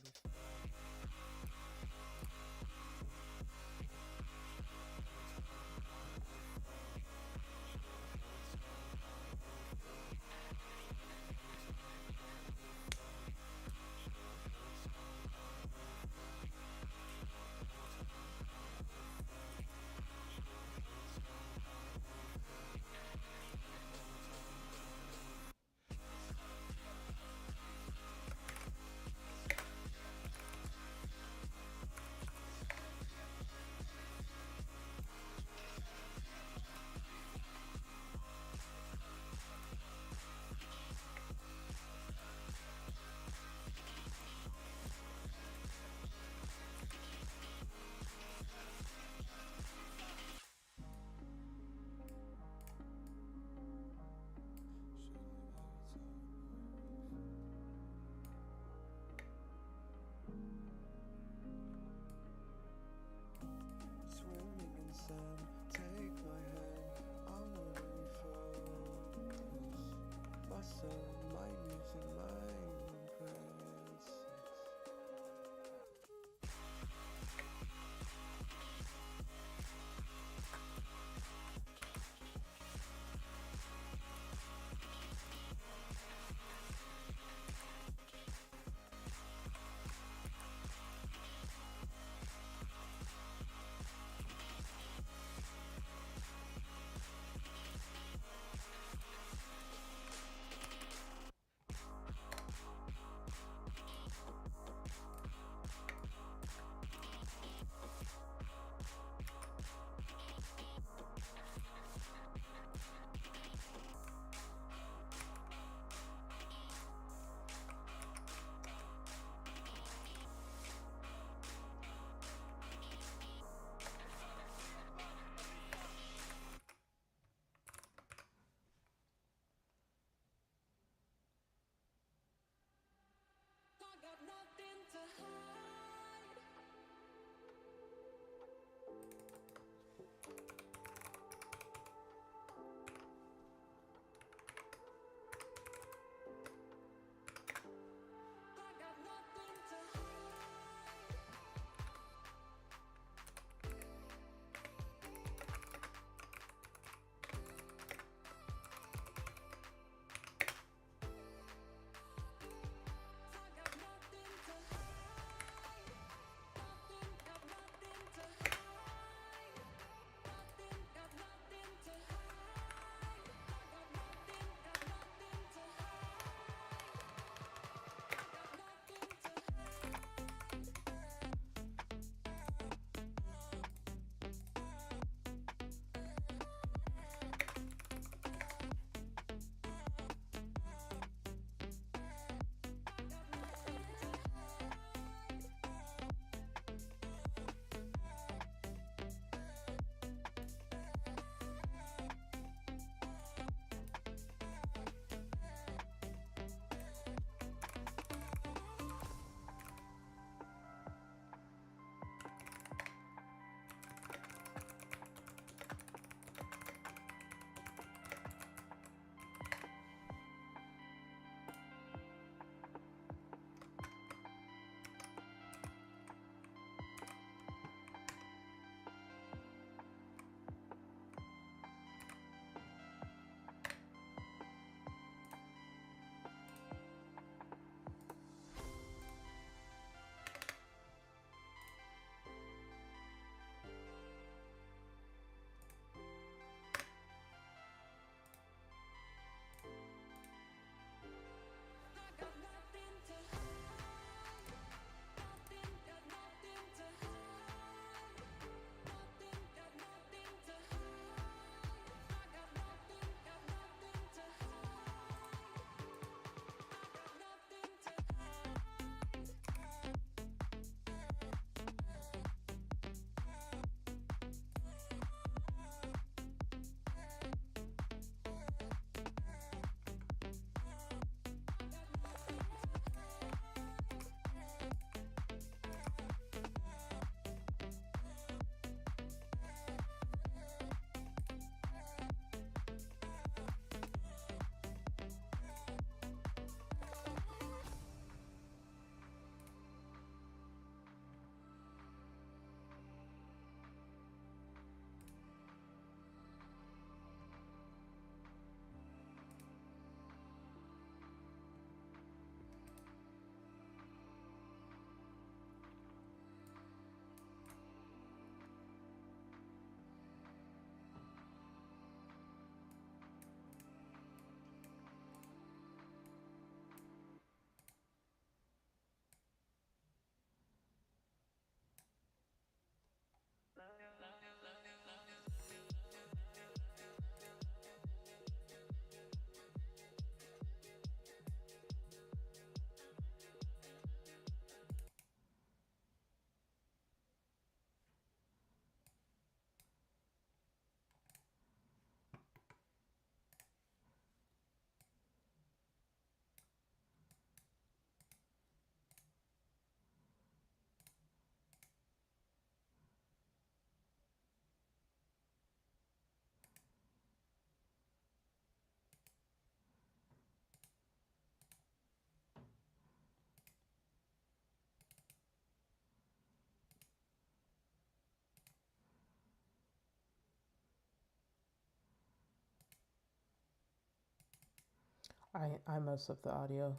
I messed up the audio.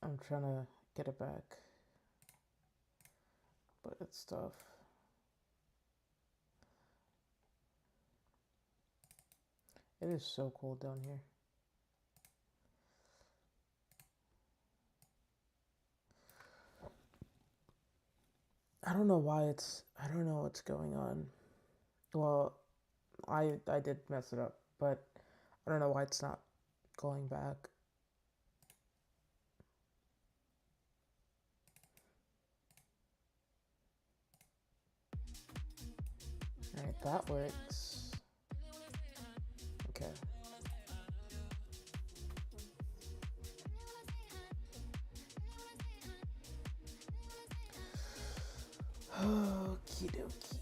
I'm trying to get it back, but it's tough. It is so cold down here. I don't know what's going on. Well, I did mess it up, but I don't know why it's not going back. Alright, that works. Okay. Okie dokie.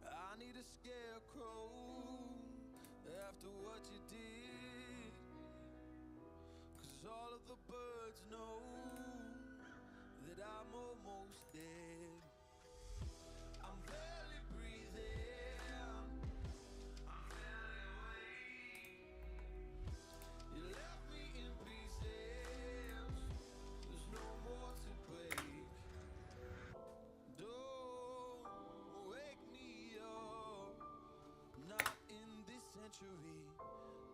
I need a scarecrow after what you did, 'cause all of the birds know that I'm almost dead. I'm barely breathing, I'm barely awake. You left me in pieces, there's no more to break. Don't wake me up, not in this century.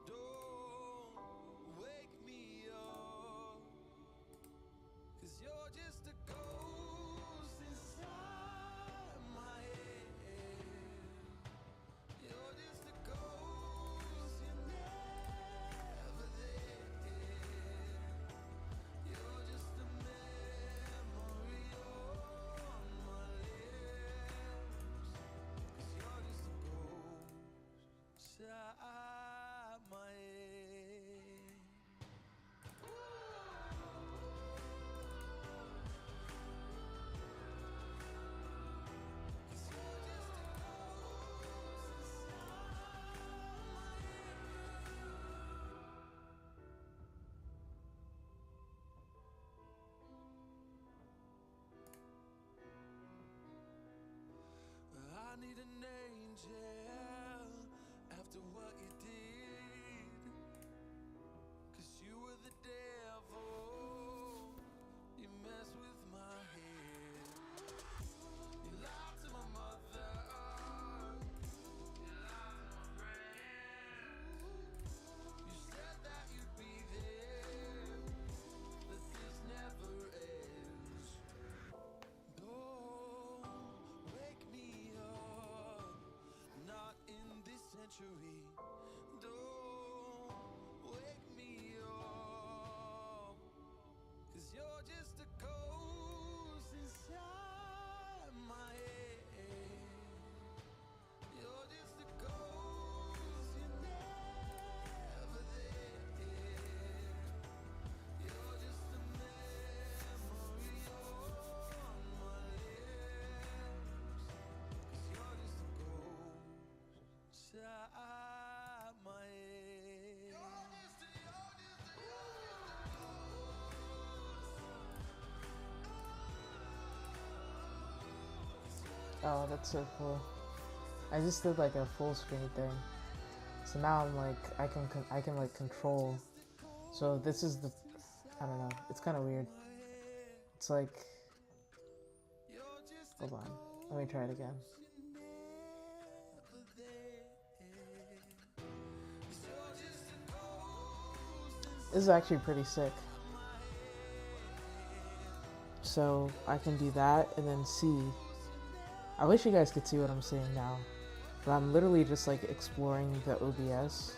Don't wake me up, 'cause you're just a ghost inside my head. You're just a ghost, you're never there. You're just a memory on my lips, 'cause you're just a ghost inside my head. I need an angel after what you did, 'cause you were the devil, you messed with my head. You lied to my mother, you lied to my friends. You said that you'd be there, but this never ends. Don't wake me up, not in this century. Don't wake me up, 'cause you're just a ghost inside my head. You're just a ghost, you're never there. You're just a memory on my lips, 'cause you're just a ghost inside my head. You're just a Oh, that's so cool. I just did like a full screen thing. So now I'm like, I can like control. So this is the, I don't know. It's kind of weird. It's like, hold on. Let me try it again. This is actually pretty sick. So I can do that and then see. I wish you guys could see what I'm seeing now. But I'm literally just like exploring the OBS.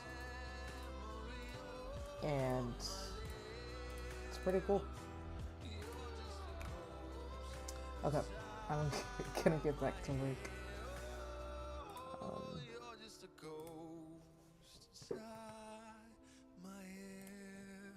And it's pretty cool. Okay, I'm gonna get back to work. You're just a ghost inside my head.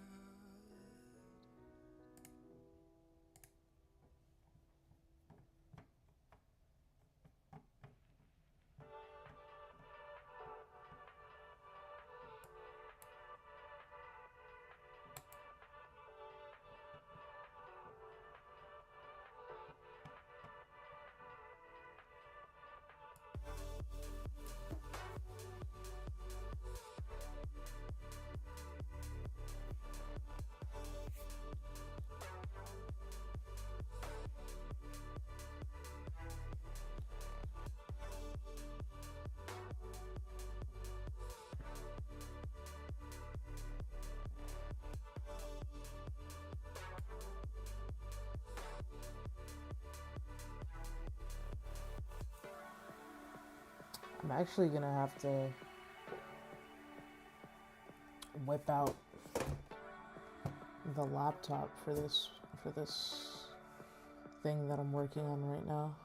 I'm actually gonna have to whip out the laptop for this thing that I'm working on right now.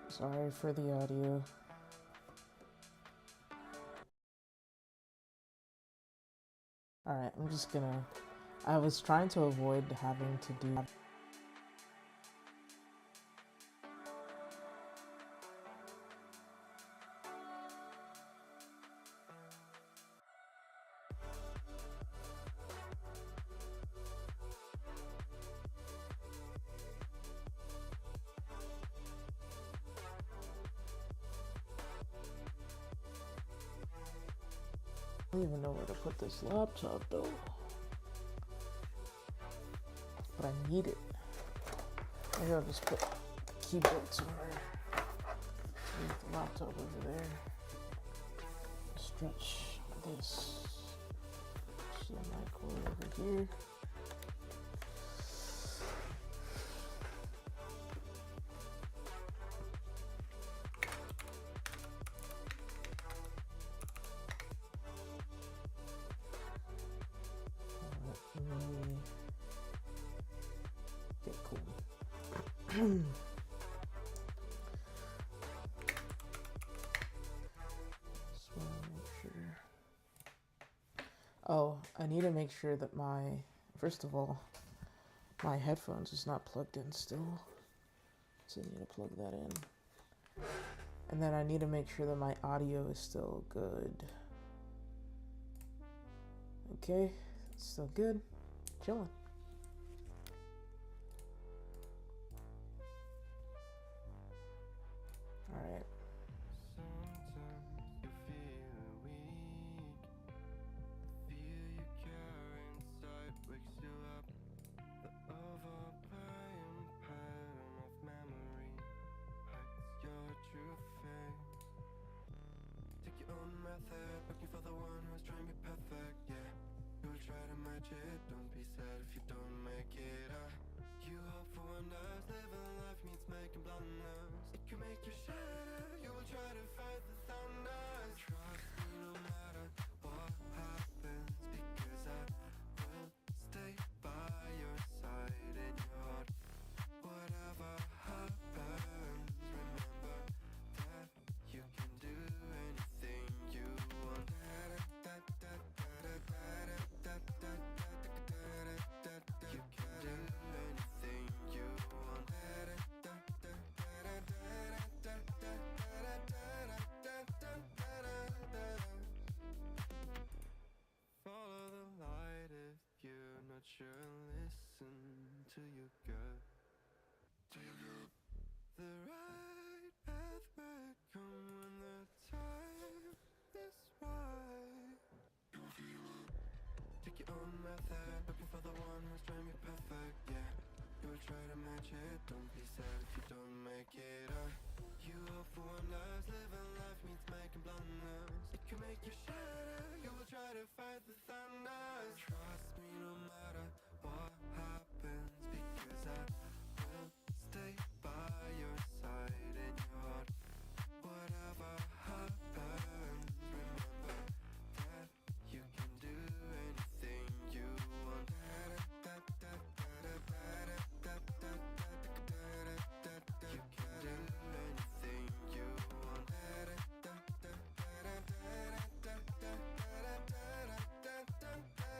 Sorry for the audio. Alright, I'm just gonna... I was trying to avoid having to do... I don't even know where to put this laptop though. But I need it. Maybe I'll just put the keyboard somewhere. Leave the laptop over there. Stretch this HDMI cord over here. Okay, cool. Just wanna make sure. Oh, I need to make sure that first of all, my headphones is not plugged in still. So I need to plug that in. And then I need to make sure that my audio is still good. Okay, it's still good. Chilling. Alright. Sometimes you feel weak. Feel you care inside wakes you up. The overplaying pattern of memory hides your true face. Take your own method, looking for the one who's trying to be perfect. Yeah, you'll try to match it. Don't be sad if you don't make it. You hope for wonders, living life means making blunders. It can make you shatter. You will try to fight the thunders. Trust me no matter what happens, because I will stay by your side in your heart. Whatever happens, remember that you can do anything you want. the one who's trying to be perfect, yeah. You'll try to match it, don't be sad if you don't make it. You hope for one last, living life means making blunders. It can make you shatter, you will try to fight the thunders. Trust me no matter what happens, because I will stay by your side in your heart. Whatever happens, remember that you can do anything you want. You can do anything you want. You can do anything you want.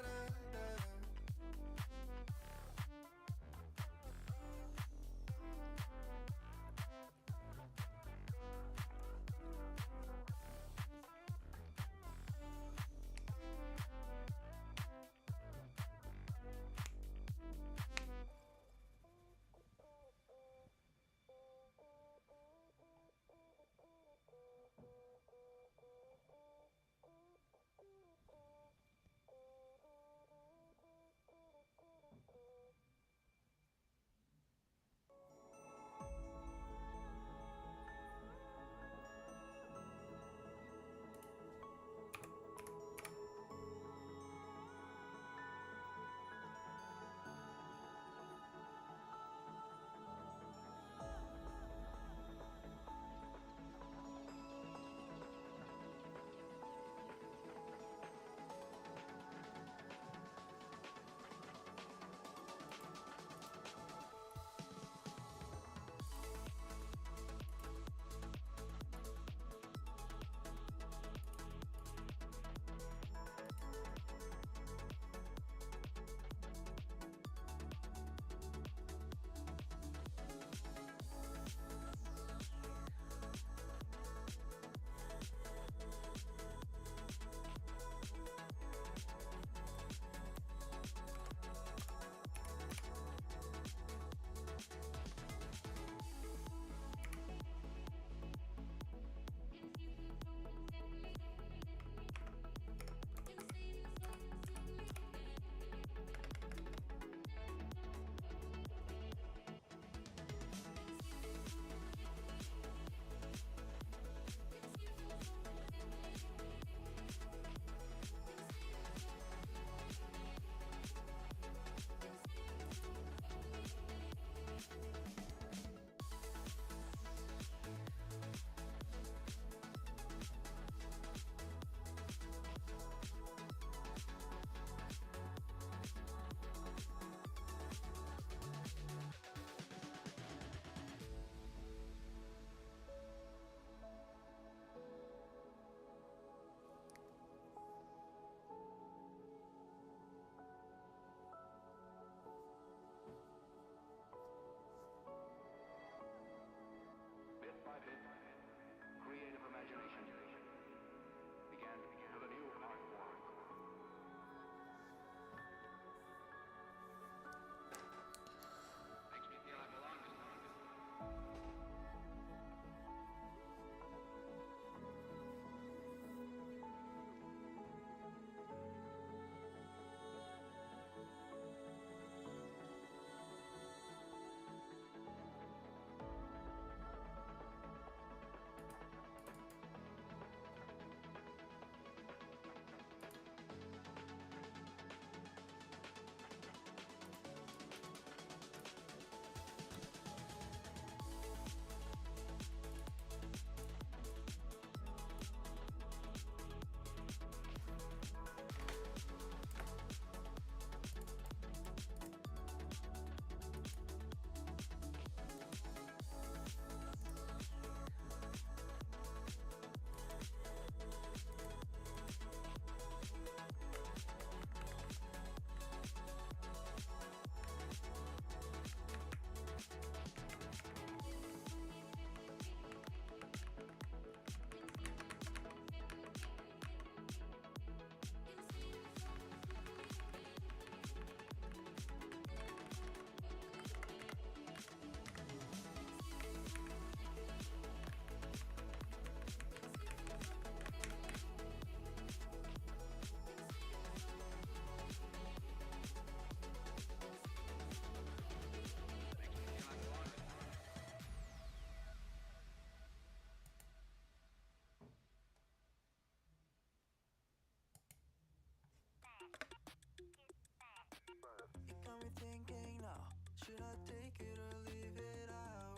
Should I take it or leave it out?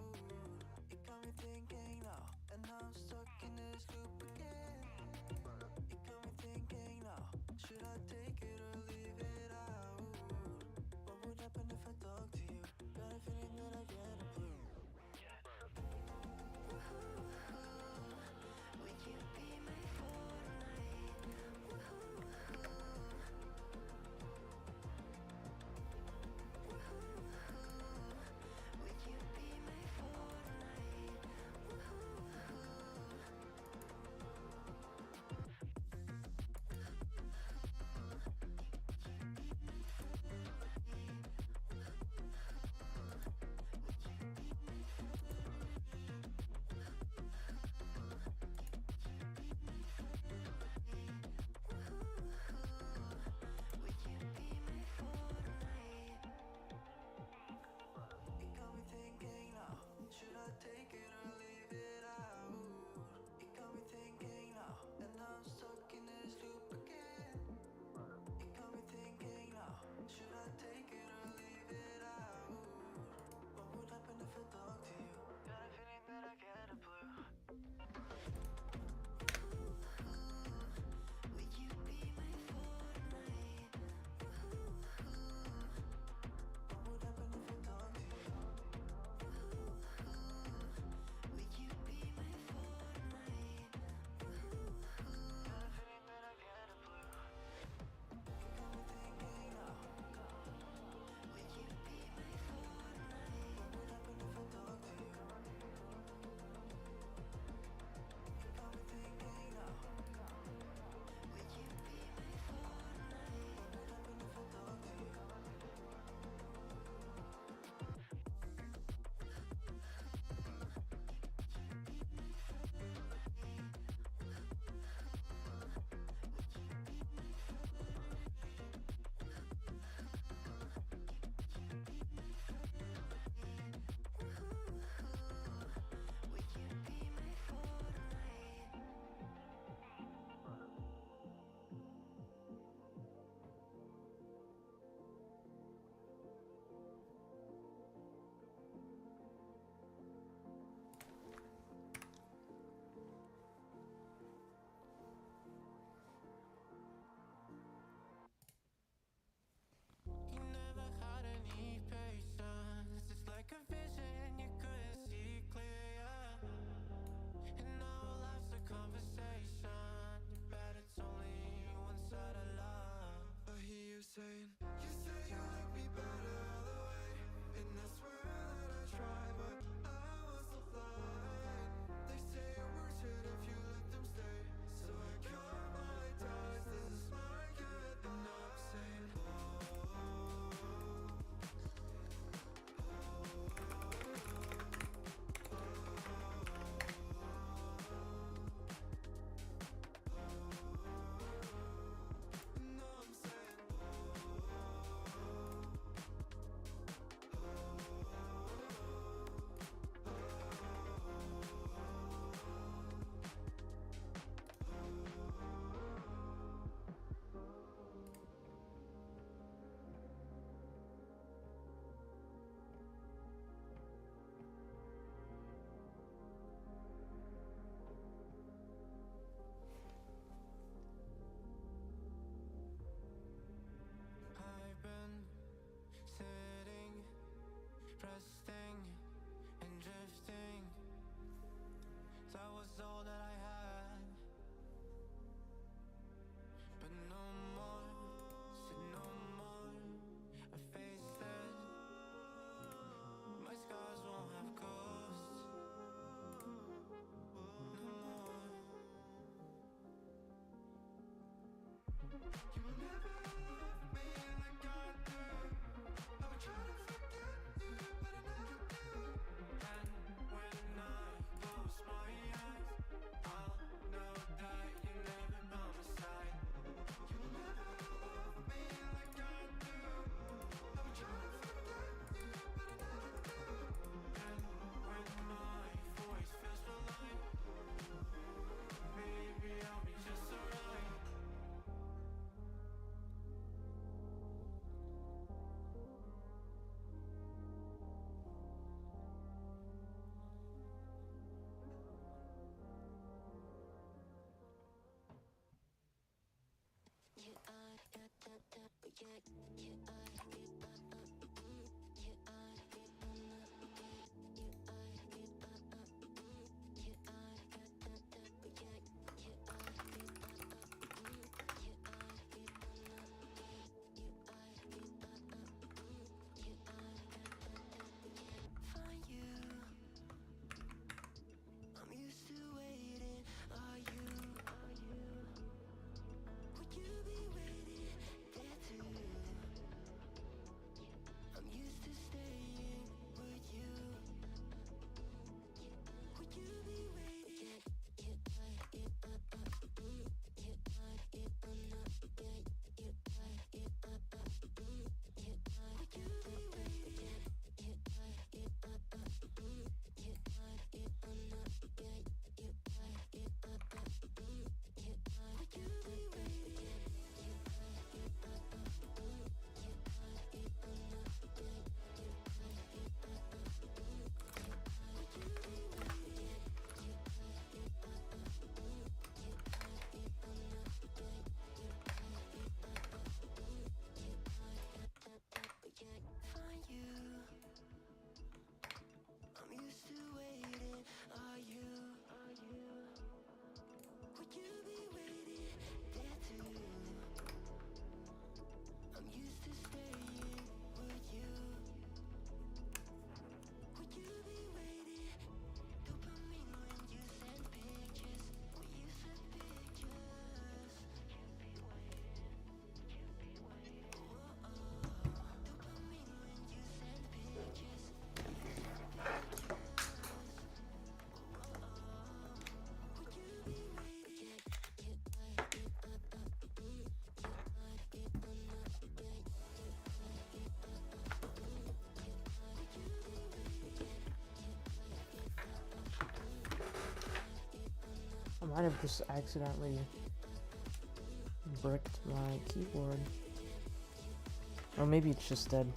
It got me thinking now, and now I'm stuck in this loop again. It got me thinking now, should I take it or leave it out? What would happen if I talk to you? Got a feeling that I get a clue. Would you be my take it or leave it out? It got me thinking now, and now I'm stuck in this loop again. It got me thinking now, should I take it or leave it out? What would happen if I talk to you? Got a feeling that I get a blue. Would you be my Fortnite? What would happen if I talk to you? Would you be my Fortnite? Got a feeling that I get a blue. It got me thinking now. Would you be my Fortnite? What would happen if I talk to you? It got me thinking now. Would you be my Fortnite? What would happen if I talk to you? Would you be my Fortnite? You never had any patience. It's like a vision you couldn't see clear. And now life's a conversation. You bet it's only one side of love. I hear you saying, you say you like me better the way. And I swear that I try, but I was so blind. They say your words hurt if you let them stay. So I cut my ties. This is my good. And now I'm saying, I've been sitting, resting, and drifting. That was all that I had. But no more, said no more. I faced it. My scars won't have ghosts. No more. You will never love me like I do. I would try to forget you, but I never do. And when I close my eyes, I'll know that you're never by my side. You will never love me like I do. I would try to forget you, but I never do. And when my voice feels alive, maybe I'll be just alright. Find you. I'm used to waiting. Are you? Would you be waiting there too? I'm used to staying. Would you? Would you be waiting? Would you be waiting? Would you be waiting? Find you. I'm used to waiting. Are you? Would you be waiting there too? I'm used to staying. Would you? Would you be waiting? Dopamine when you send pictures. When you send pictures. Dopamine when you send pictures. Would you be waiting? I might have just accidentally bricked my keyboard. Or maybe it's just dead.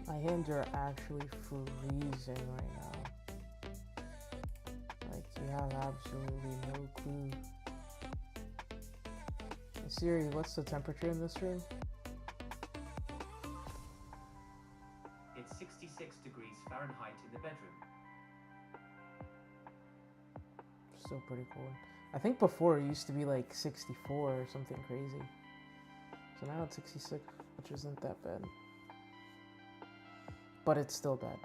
My hands are actually freezing right now. Like, you have absolutely no clue. Hey, Siri, what's the temperature in this room? It's 66 degrees Fahrenheit in the bedroom. Still pretty cold. I think before it used to be like 64 or something crazy. So now it's 66, which isn't that bad. But it's still bad.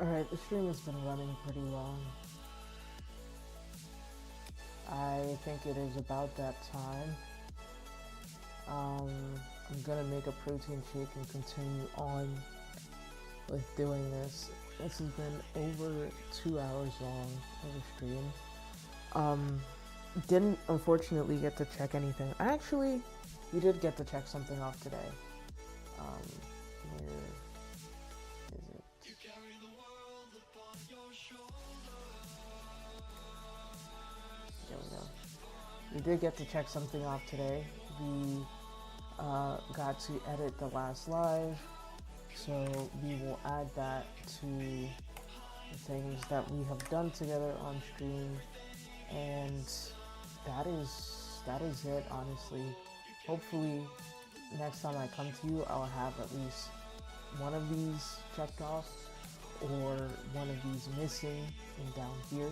Alright, the stream has been running pretty long. I think it is about that time. I'm gonna make a protein shake and continue on with doing this. This has been over 2 hours long of a stream. Didn't unfortunately get to check anything. We did get to check something off today. Where is it? There we go. We did get to check something off today. We got to edit the last live, so we will add that to the things that we have done together on stream, and that is it, honestly. Hopefully next time I come to you, I'll have at least one of these checked off or one of these missing and down here.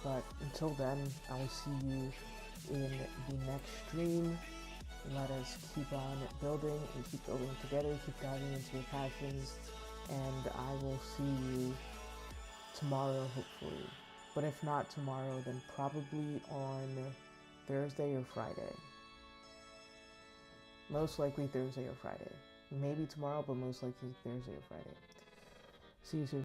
But until then, I will see you in the next stream. Let us keep on building and keep building together, keep diving into your passions, and I will see you tomorrow, hopefully. But if not tomorrow, then probably on Thursday or Friday. Most likely Thursday or Friday. Maybe tomorrow, but most likely Thursday or Friday. See you soon.